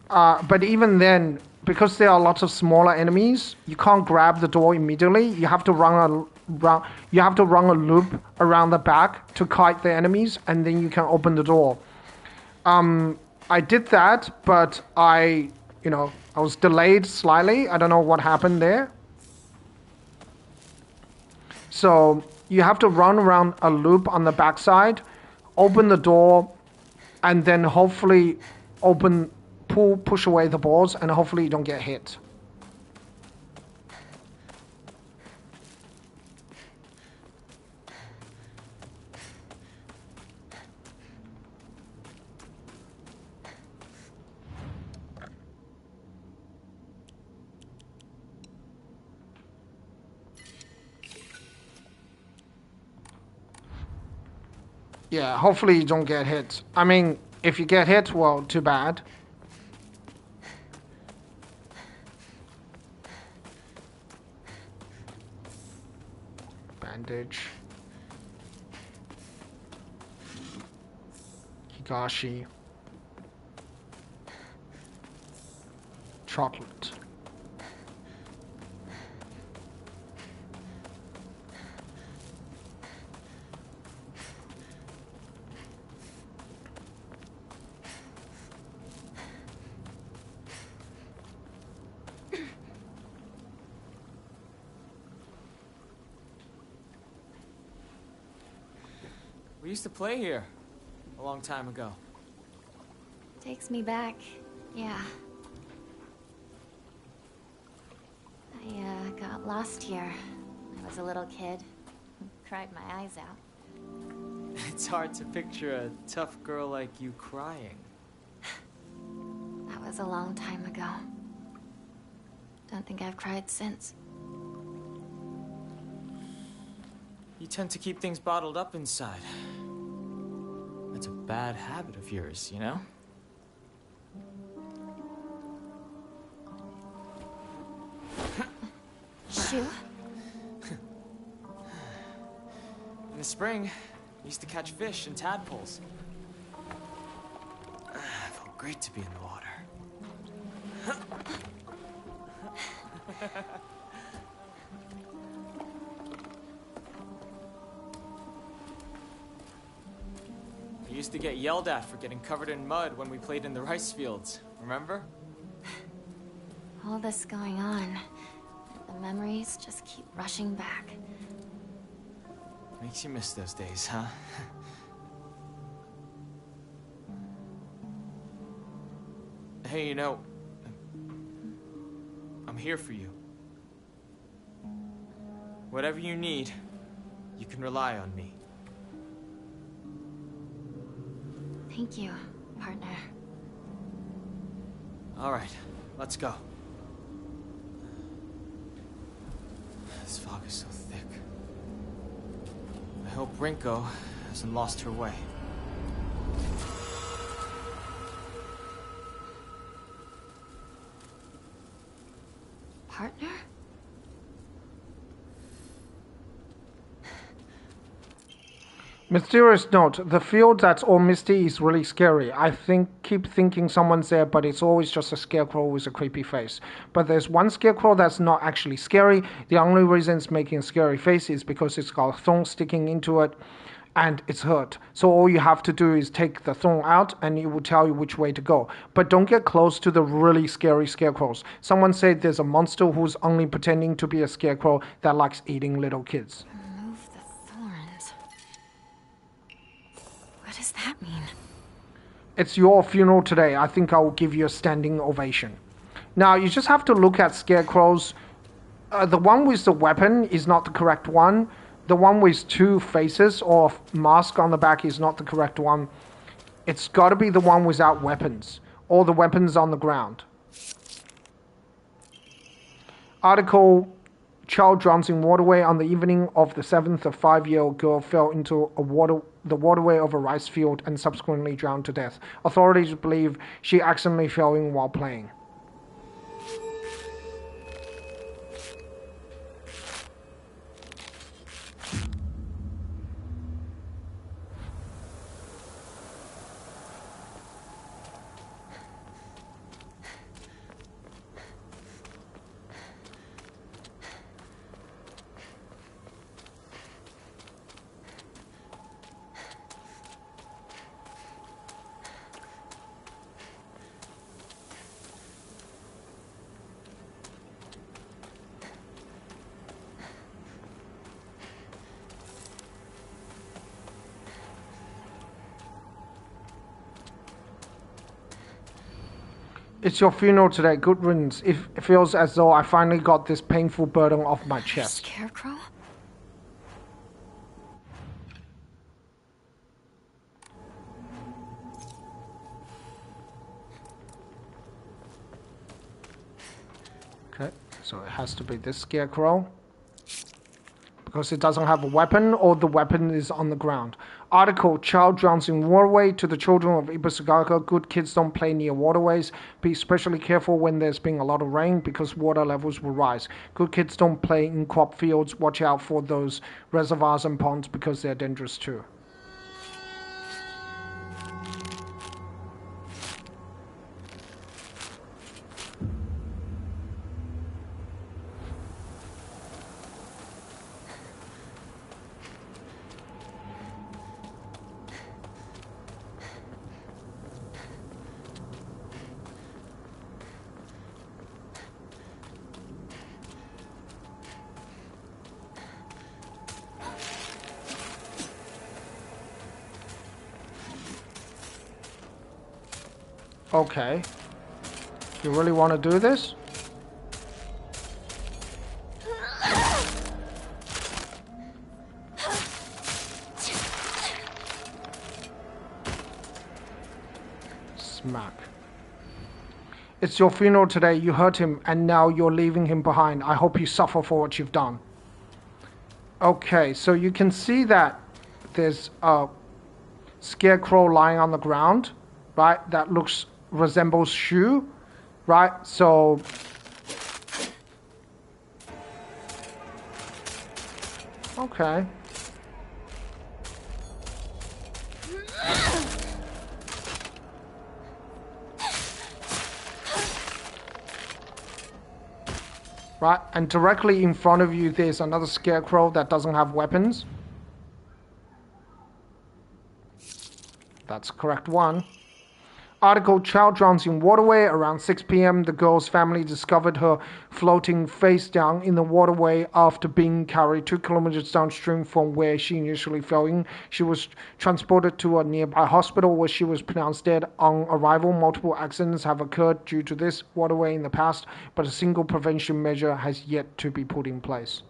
But even then, because there are lots of smaller enemies, you can't grab the door immediately. You have to run a loop around the back to kite the enemies, and then you can open the door. I did that, but I was delayed slightly. I don't know what happened there. So you have to run around a loop on the backside, open the door, and then hopefully push away the balls, and hopefully you don't get hit. Yeah, hopefully you don't get hit. I mean, if you get hit, well, too bad. Bandage. Higashi. Chocolate. We used to play here a long time ago. Takes me back, yeah. I got lost here. I was a little kid. Cried my eyes out. It's hard to picture a tough girl like you crying. That was a long time ago. Don't think I've cried since. You tend to keep things bottled up inside. That's a bad habit of yours, you know? Shoe? In the spring, we used to catch fish and tadpoles. It felt great to be in the water. We used to get yelled at for getting covered in mud when we played in the rice fields, remember? All this going on. The memories just keep rushing back. Makes you miss those days, huh? Hey, you know, I'm here for you. Whatever you need, you can rely on me. Thank you, partner. All right, let's go. This fog is so thick. I hope Rinko hasn't lost her way. Partner? Mysterious note, the field that's all misty is really scary. I keep thinking someone's there, but it's always just a scarecrow with a creepy face. But there's one scarecrow that's not actually scary. The only reason it's making a scary face is because it's got a thorn sticking into it and it's hurt. So all you have to do is take the thorn out and it will tell you which way to go. But don't get close to the really scary scarecrows. Someone said there's a monster who's only pretending to be a scarecrow that likes eating little kids. Remove the thorns. What does that mean? It's your funeral today. I think I will give you a standing ovation. Now, you just have to look at scarecrows. The one with the weapon is not the correct one. The one with two faces or mask on the back is not the correct one. It's got to be the one without weapons. Or the weapons on the ground. Article: Child drowns in waterway on the evening of the 7th. A 5-year-old girl fell into the waterway of a rice field and subsequently drowned to death. Authorities believe she accidentally fell in while playing. It's your funeral today. Good riddance. It feels as though I finally got this painful burden off my chest. Scarecrow? Okay, so it has to be this scarecrow. because it doesn't have a weapon or the weapon is on the ground. Article, child drowns in waterway. To the children of Ibusagaga, good kids don't play near waterways. Be especially careful when there's been a lot of rain because water levels will rise. Good kids don't play in crop fields. Watch out for those reservoirs and ponds because they're dangerous too. Okay. You really want to do this? Smack. It's your funeral today. You hurt him and now you're leaving him behind. I hope you suffer for what you've done. Okay, so you can see that there's a scarecrow lying on the ground, right? That resembles Shu, right? So okay. Right, and directly in front of you there's another scarecrow that doesn't have weapons. That's the correct one. Article, child drowns in waterway. Around 6 p.m. the girl's family discovered her floating face down in the waterway after being carried 2 kilometers downstream from where she initially fell in. She was transported to a nearby hospital where she was pronounced dead on arrival. Multiple accidents have occurred due to this waterway in the past, but a single prevention measure has yet to be put in place.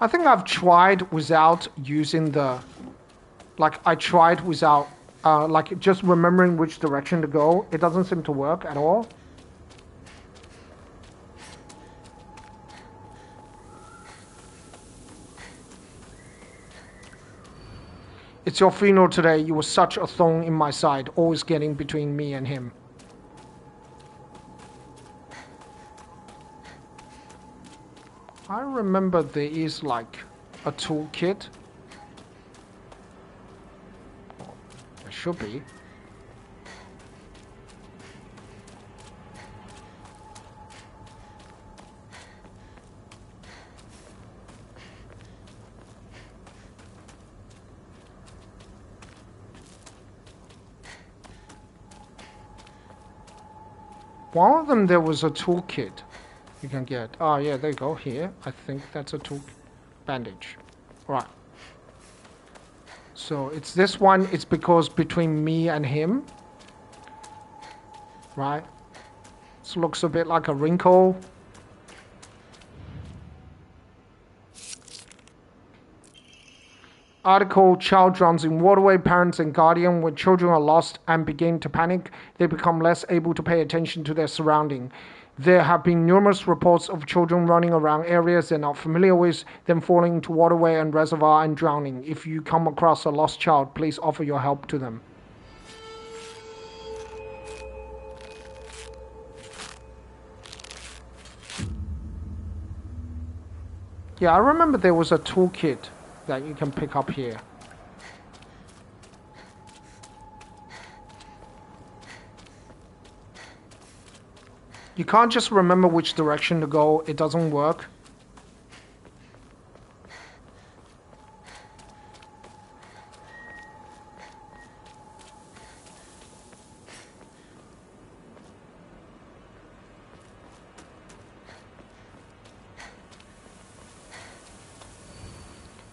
I think I've tried without using the, I tried without, just remembering which direction to go. It doesn't seem to work at all. It's your funeral today. You were such a thorn in my side, always getting between me and him. I remember there is like a toolkit. There should be. One of them there was a toolkit. You can get, oh yeah, there you go, here. I think that's a tool bandage. Right. So it's this one, it's because between me and him. Right. This looks a bit like a wrinkle. Article, child drowns in waterway. Parents and guardian, when children are lost and begin to panic, they become less able to pay attention to their surrounding. There have been numerous reports of children running around areas they're not familiar with, then falling into waterway and reservoir and drowning. If you come across a lost child, please offer your help to them. Yeah, I remember there was a toolkit that you can pick up here. You can't just remember which direction to go, it doesn't work.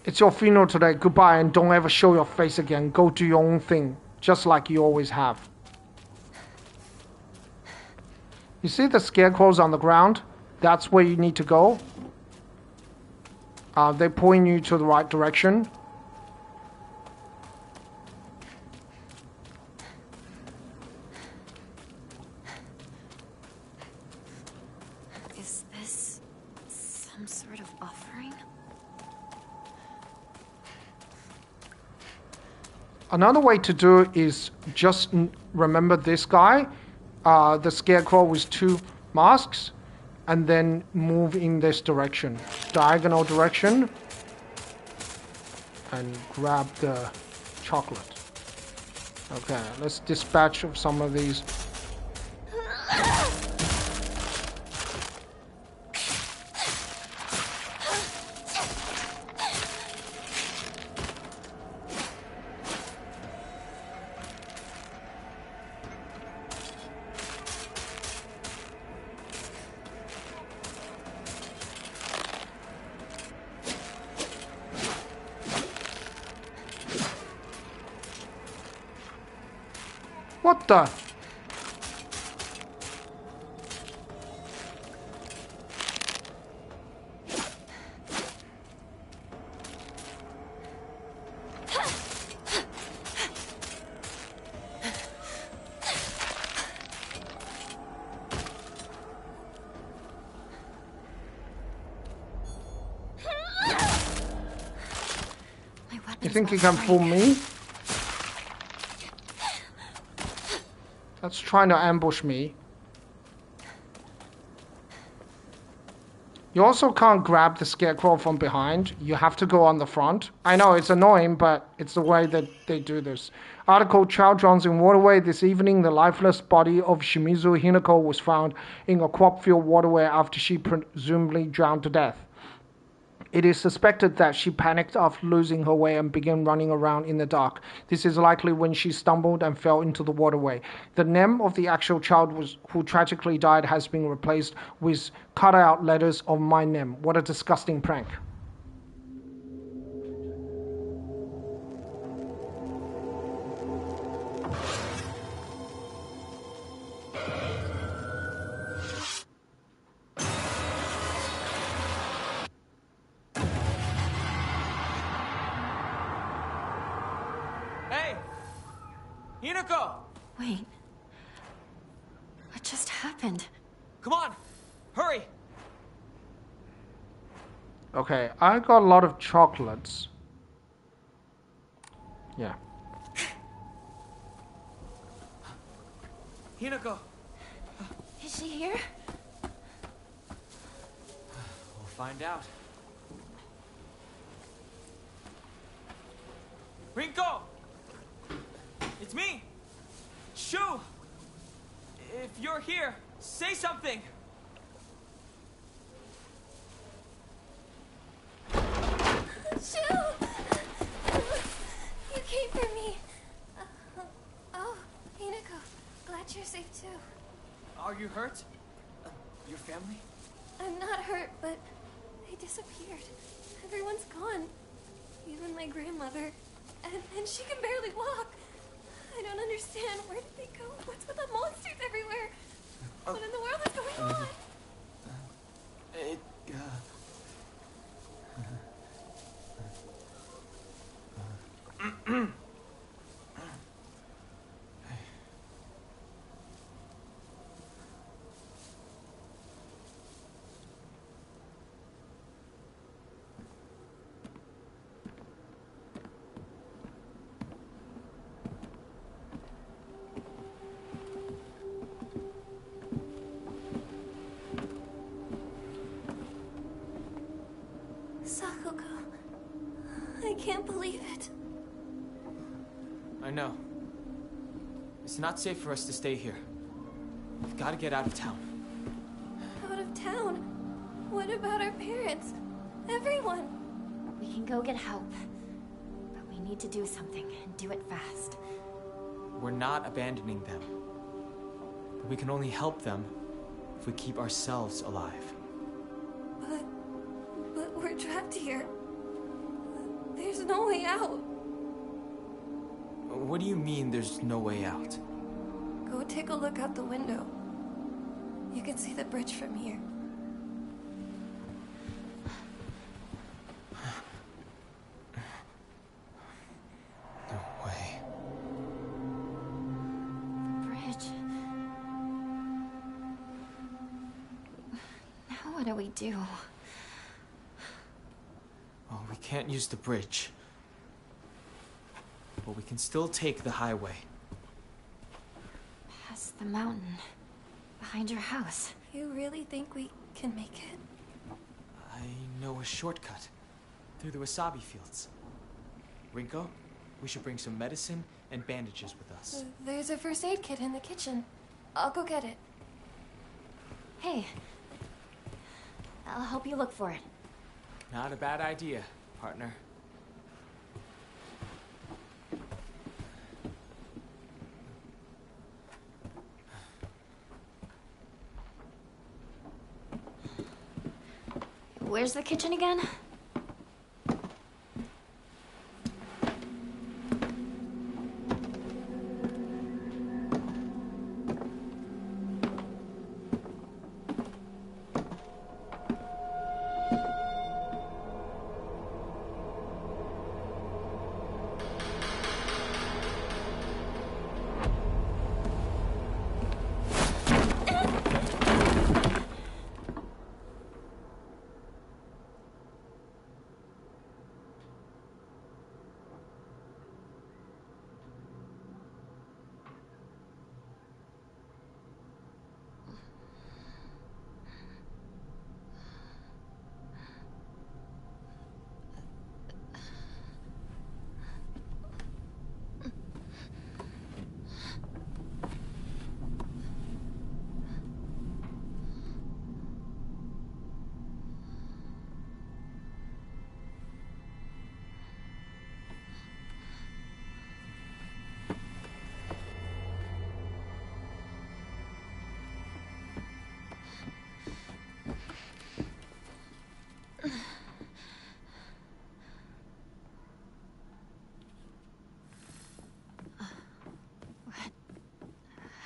It's your funeral today, goodbye, and don't ever show your face again. Go do your own thing, just like you always have. You see the scarecrows on the ground? That's where you need to go. They're pointing you to the right direction. Another way to do it is just remember this guy, the scarecrow with 2 masks, and then move in this direction, diagonal direction, and grab the chocolate. Okay, let's dispatch of some of these. What the? You think you can fool me? That's trying to ambush me. You also can't grab the scarecrow from behind. You have to go on the front. I know it's annoying, but it's the way that they do this. Article: Child drowns in waterway. This evening, the lifeless body of Shimizu Hinako was found in a crop-filled waterway after she presumably drowned to death. It is suspected that she panicked after losing her way and began running around in the dark. This is likely when she stumbled and fell into the waterway. The name of the actual child who tragically died has been replaced with cut-out letters of my name. What a disgusting prank. Hinako! Wait. What just happened? Come on! Hurry! Okay, I got a lot of chocolates. Yeah. Hinako! Is she here? We'll find out. Rinko! It's me! Shu! If you're here, say something! Shu! You came for me. Oh, Hinako. Glad you're safe too. Are you hurt? Your family? I'm not hurt, but they disappeared. Everyone's gone. Even my grandmother. And she can barely walk. I don't understand. Where did they go? What's with the monsters everywhere? What in the world is going on? Sakuko, I can't believe it. I know. It's not safe for us to stay here. We've got to get out of town. Out of town? What about our parents? Everyone? We can go get help. But we need to do something, and do it fast. We're not abandoning them. But we can only help them if we keep ourselves alive. But we're trapped here. There's no way out. What do you mean there's no way out? Go take a look out the window. You can see the bridge from here. No way. Bridge. Now what do we do? Well, we can't use the bridge. but we can still take the highway. Past the mountain. Behind your house. You really think we can make it? I know a shortcut. Through the wasabi fields. Rinko, we should bring some medicine and bandages with us. There's a first aid kit in the kitchen. I'll go get it. Hey. I'll help you look for it. Not a bad idea, partner. Where's the kitchen again?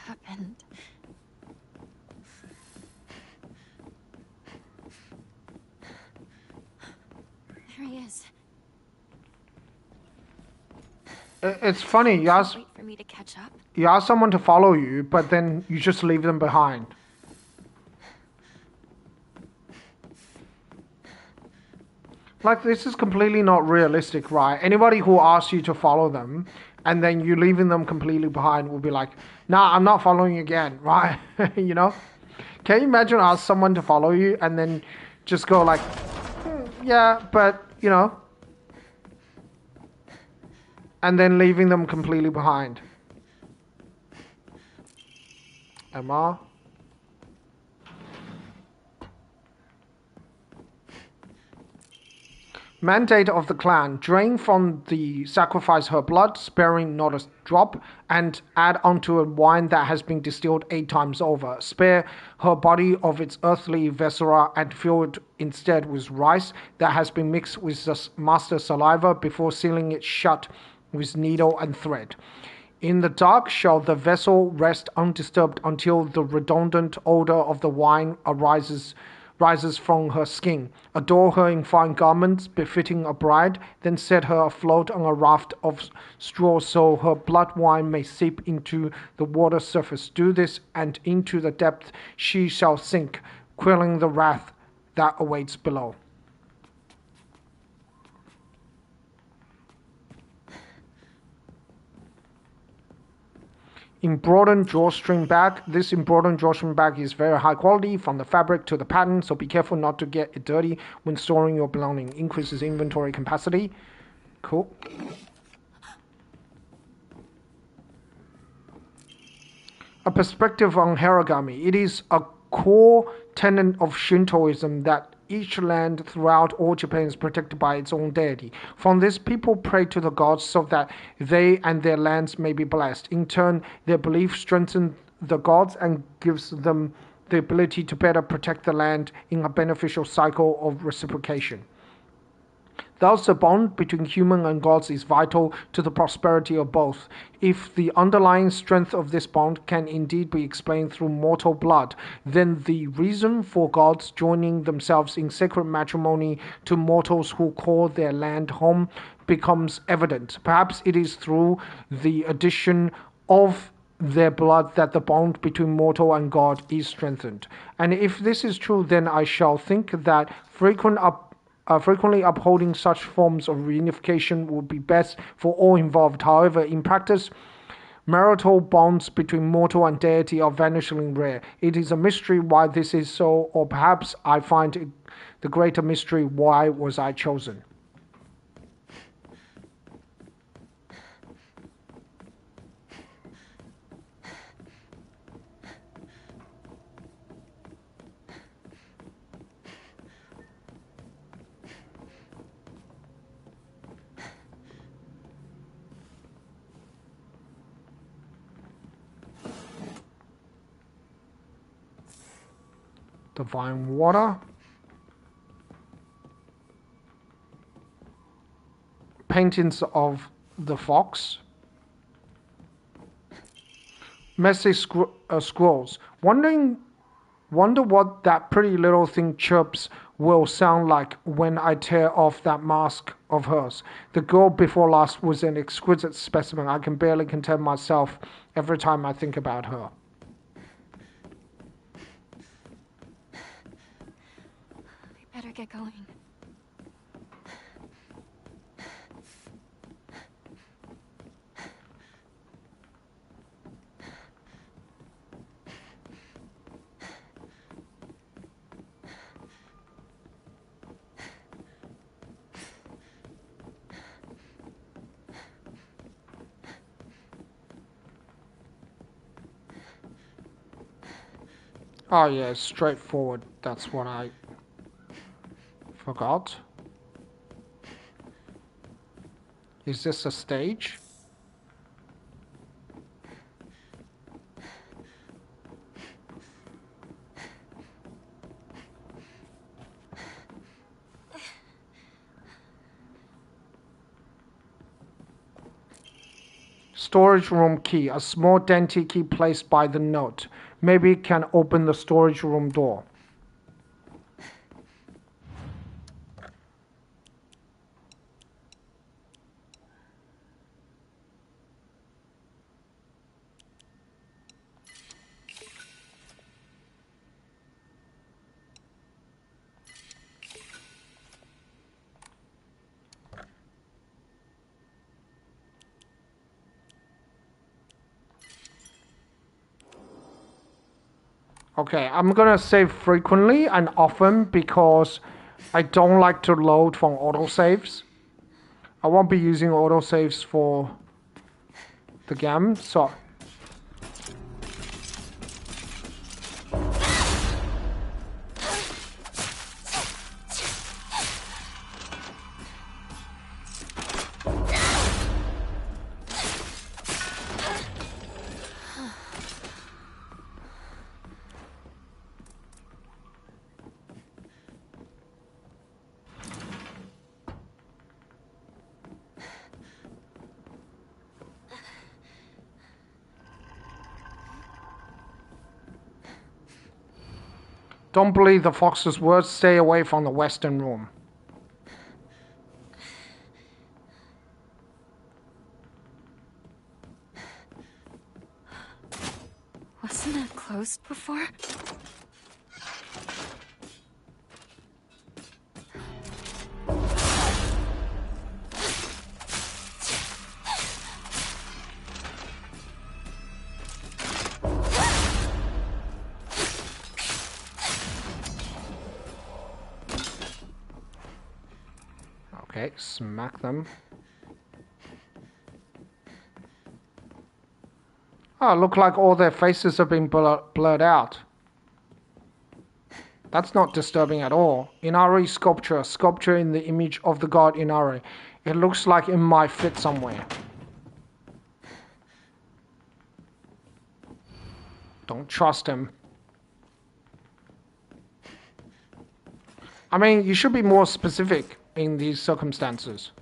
Happened. There he is. It's funny, Wait for me to catch up. you ask someone to follow you, but then you just leave them behind. Like, this is completely not realistic, right? Anybody who asks you to follow them and then you leaving them completely behind will be like, nah, I'm not following you again, right? You know? Can you imagine ask someone to follow you and then just go like, yeah, but, you know, and then leaving them completely behind. Emma? Mandate of the clan: drain from the sacrifice her blood, sparing not a drop, and add onto a wine that has been distilled 8 times over. Spare her body of its earthly viscera and fill it instead with rice that has been mixed with the master saliva before sealing it shut with needle and thread. In the dark shall the vessel rest undisturbed until the redundant odor of the wine rises from her skin. Adore her in fine garments befitting a bride, then set her afloat on a raft of straw so her blood wine may seep into the water surface. Do this, and into the depth she shall sink, quelling the wrath that awaits below. Embroidered drawstring bag. This embroidered drawstring bag is very high quality from the fabric to the pattern, so be careful not to get it dirty when storing your belongings. Increases inventory capacity. Cool. A perspective on Haragami. It is a core tenet of Shintoism that each land throughout all Japan is protected by its own deity. From this, people pray to the gods so that they and their lands may be blessed. In turn, their belief strengthens the gods and gives them the ability to better protect the land in a beneficial cycle of reciprocation. Thus, the bond between human and gods is vital to the prosperity of both. If the underlying strength of this bond can indeed be explained through mortal blood, then the reason for gods joining themselves in sacred matrimony to mortals who call their land home becomes evident. Perhaps it is through the addition of their blood that the bond between mortal and God is strengthened. And if this is true, then I shall think that frequent frequently upholding such forms of reunification would be best for all involved. However, in practice, marital bonds between mortal and deity are vanishingly rare. It is a mystery why this is so, or perhaps I find it the greater mystery why was I chosen. Divine water. Paintings of the fox. Messy scrolls. Wonder what that pretty little thing chirps will sound like when I tear off that mask of hers. The girl before last was an exquisite specimen. I can barely contain myself every time I think about her. We better get going. Oh yeah, straightforward. That's what I forgot. Is this a stage? Storage room key. A small denty key placed by the note. Maybe it can open the storage room door. Okay, I'm gonna save frequently and often because I don't like to load from autosaves. I won't be using autosaves for the game, so... Don't believe the fox's words. Stay away from the western room. Wasn't that closed before? Okay, smack them. Oh, look like all their faces have been blurred out. That's not disturbing at all. Inari sculpture. Sculpture in the image of the god Inari. It looks like it might fit somewhere. Don't trust him. I mean, you should be more specific in these circumstances.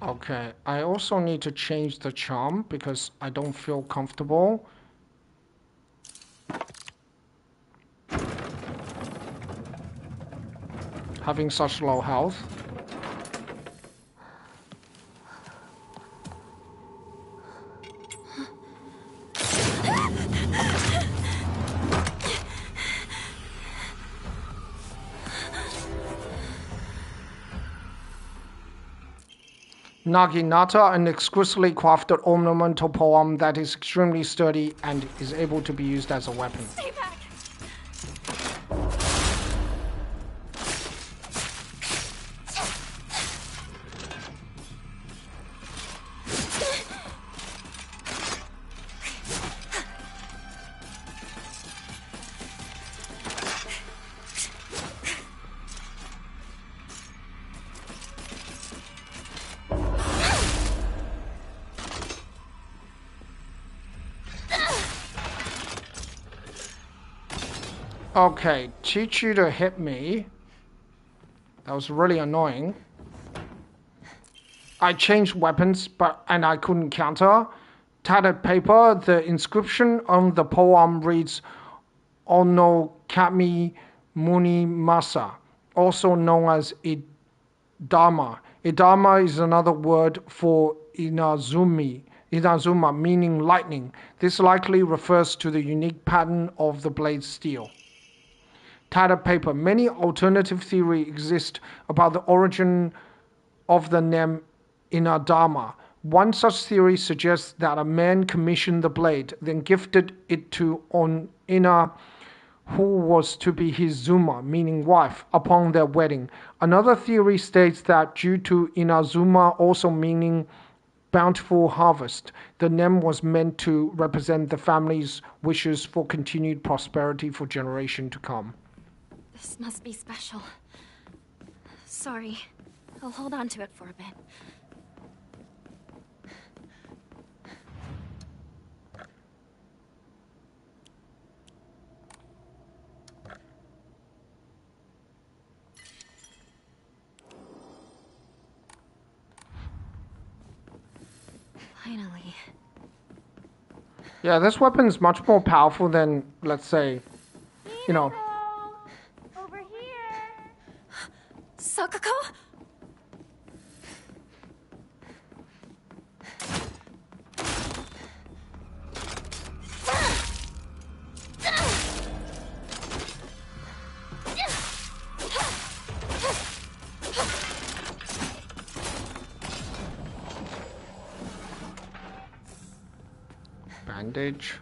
Okay, I also need to change the charm because I don't feel comfortable. Having such low health. Naginata, an exquisitely crafted ornamental poem that is extremely sturdy and is able to be used as a weapon. Stay back. Okay, teach you to hit me. That was really annoying. I changed weapons, and I couldn't counter. Tattered paper, the inscription on the poem reads Ono Kami Muni Masa, also known as Idama. Idama is another word for Inazuma, meaning lightning. This likely refers to the unique pattern of the blade's steel. Tattered paper. Many alternative theories exist about the origin of the name Inadama. One such theory suggests that a man commissioned the blade, then gifted it to Ina, who was to be his Zuma, meaning wife, upon their wedding. Another theory states that due to Inazuma also meaning bountiful harvest, the name was meant to represent the family's wishes for continued prosperity for generations to come. This must be special. Sorry. I'll hold on to it for a bit. Finally. Yeah, this weapon's much more powerful than, let's say, you know... Over here. Sakako? Bandage.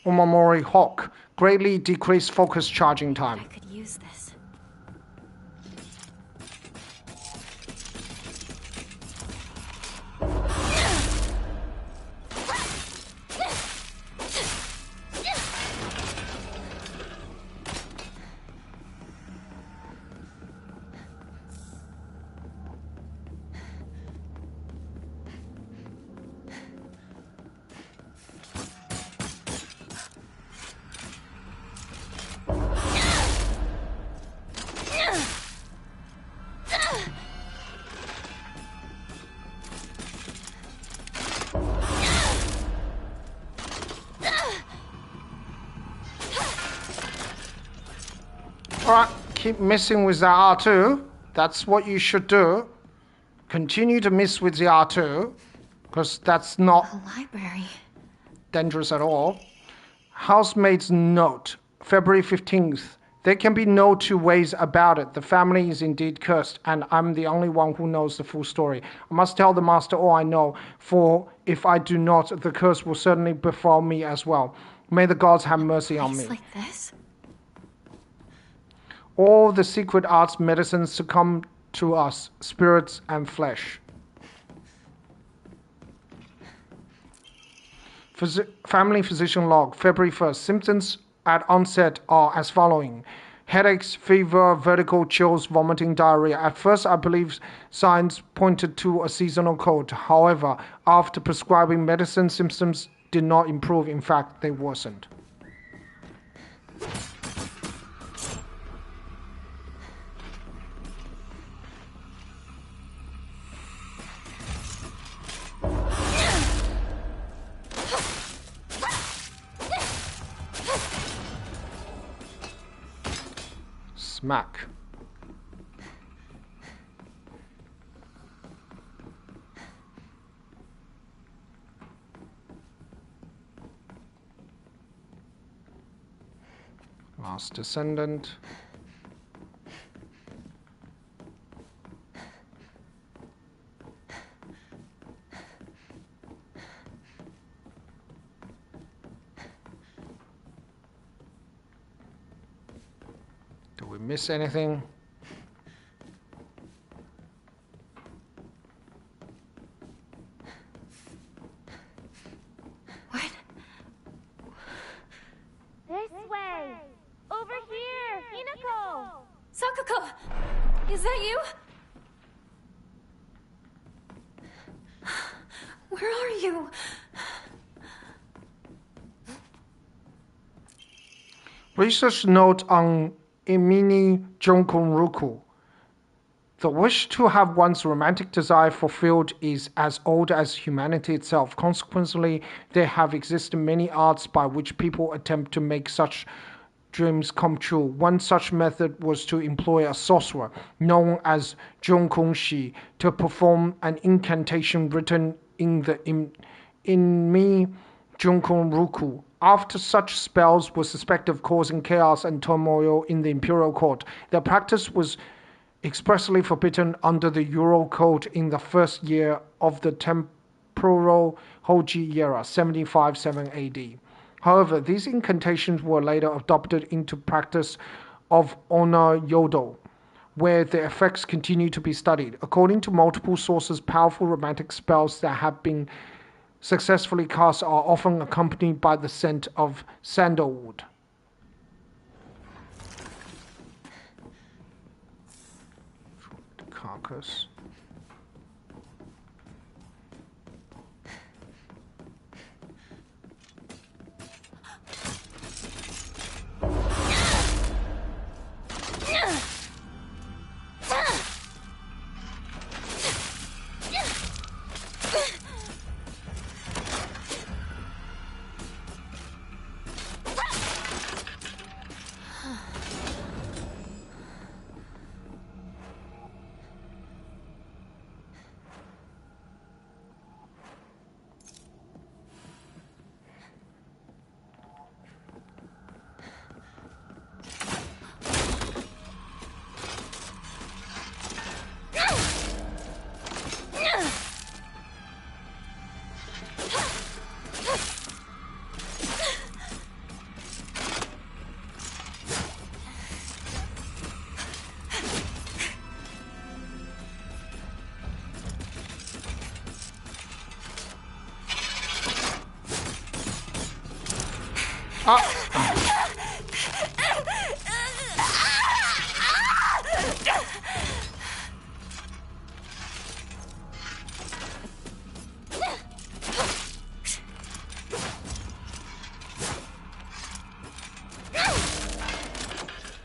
Omamori Hawk. Greatly decreased focus charging time. I could use this. Alright, keep messing with the R2. That's what you should do. Continue to mess with the R2, because that's not A library. dangerous at all. Housemaid's note, February 15th. There can be no two ways about it. The family is indeed cursed, and I'm the only one who knows the full story. I must tell the master all I know, for if I do not, the curse will certainly befall me as well. May the gods have mercy on me. Place like this? All the secret arts medicines succumb to us, spirits and flesh. Family physician log, February 1st. Symptoms at onset are as following. Headaches, fever, vertigo, chills, vomiting, diarrhea. At first, I believe signs pointed to a seasonal cold. However, after prescribing medicine, symptoms did not improve. In fact, they worsened. Smack. Last descendant. Do we miss anything? This way! Over here! Hinako! Sakako! Is that you? Where are you? Research note on Imini Junkunruku. The wish to have one's romantic desire fulfilled is as old as humanity itself. Consequently, there have existed many arts by which people attempt to make such dreams come true. One such method was to employ a sorcerer, known as Junkunshi, to perform an incantation written in the Inmi Junkunruku. After such spells were suspected of causing chaos and turmoil in the imperial court, their practice was expressly forbidden under the Ural Code in the first year of the temporal Hoji era, 757 AD. However, these incantations were later adopted into practice of Honor Yodo, where their effects continue to be studied. According to multiple sources, powerful romantic spells that have been successfully cast are often accompanied by the scent of sandalwood. Carcass.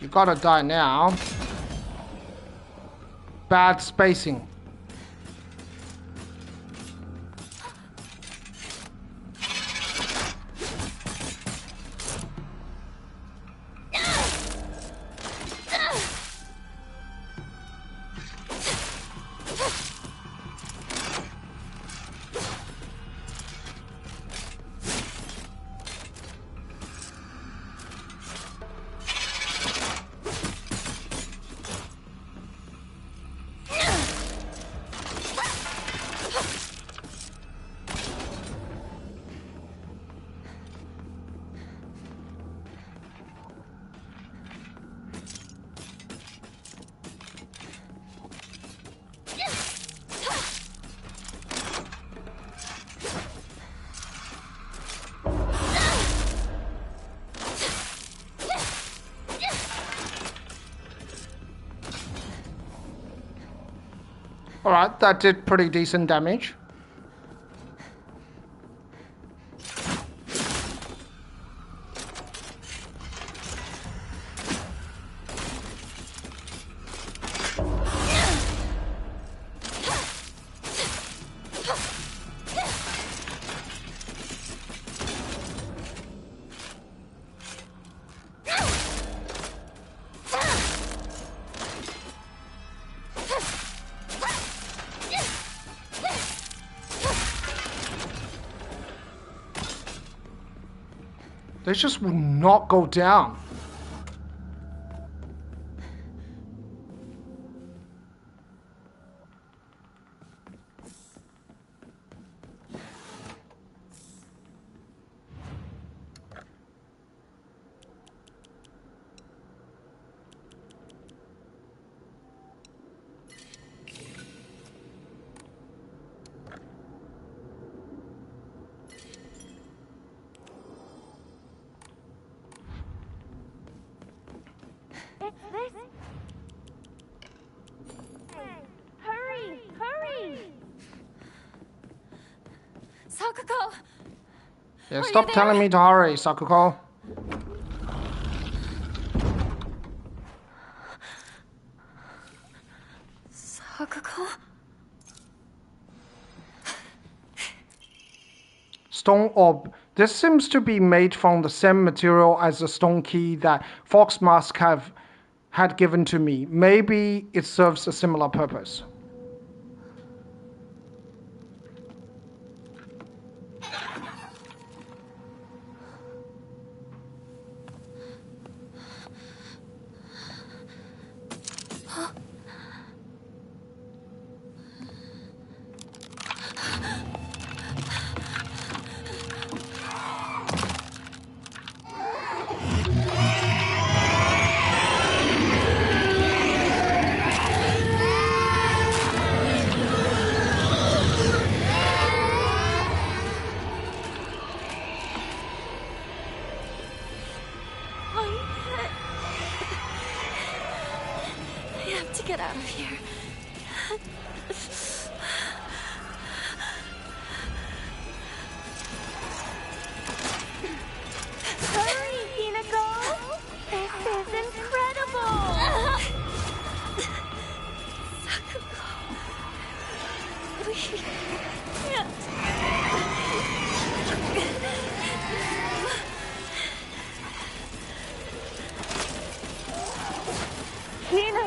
You gotta die now. Bad spacing. Alright, that did pretty decent damage. They just will not go down. Hurry! Hurry! Sakuko! Yeah, stop telling me to hurry, Sakuko. Sakuko? Stone orb. This seems to be made from the same material as the stone key that Fox Mask had given to me. Maybe it serves a similar purpose. I have to get out of here. Hurry, Hinako! This is incredible! Sakuko. We can't.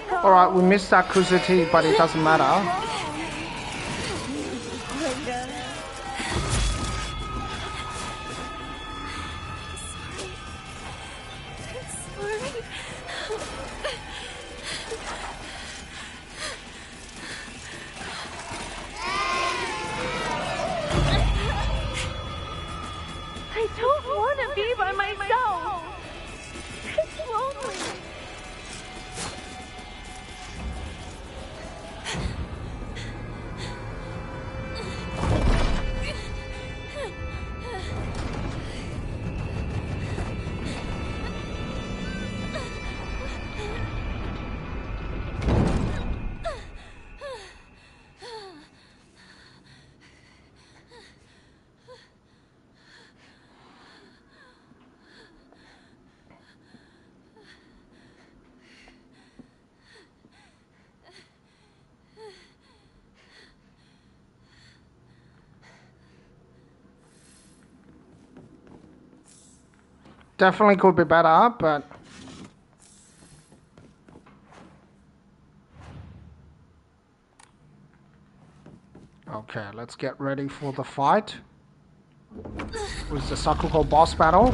Alright, we missed that Kusiti, but it doesn't matter. I don't want to be by myself. It's lonely. Definitely could be better, but... Okay, let's get ready for the fight. With the Sakuko boss battle.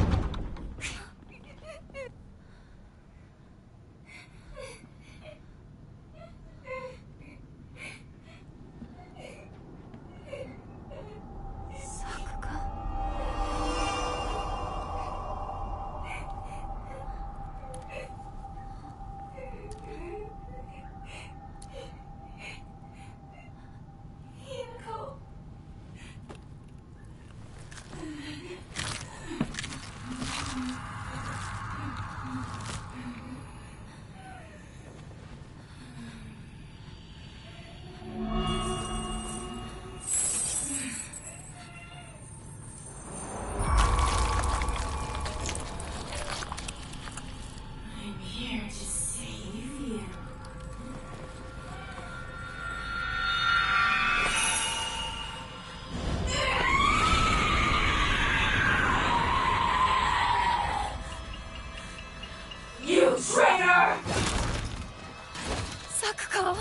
Sakuko!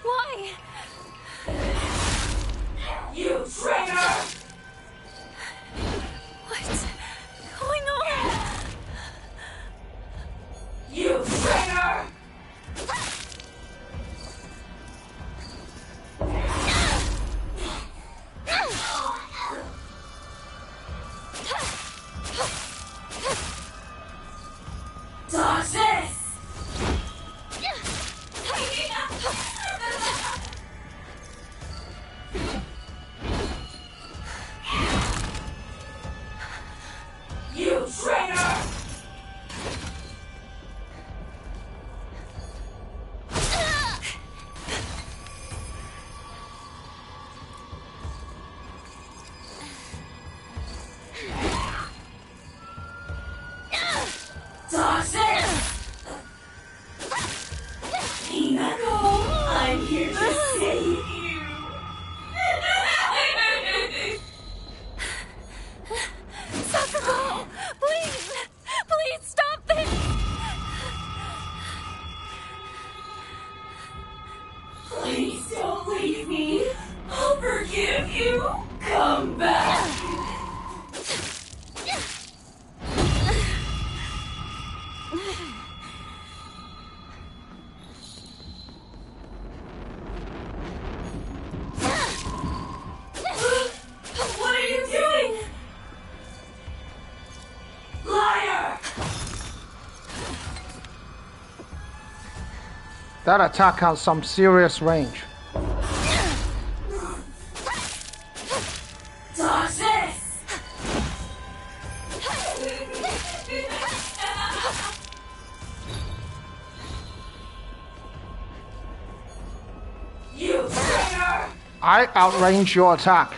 Why? You traitor! What? Dodge this! You traitor! Dodge this! Hinako, I'm here to save you! Sakugo! Please! Please stop this! Please don't leave me. I'll forgive you. Come back. What are you doing? Liar! That attack has some serious range. Dodge this! You traitor! I outrange your attack.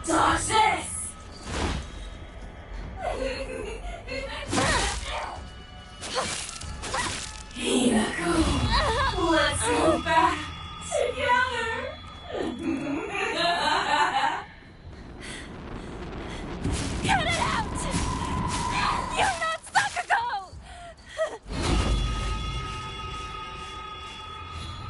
Dodge this!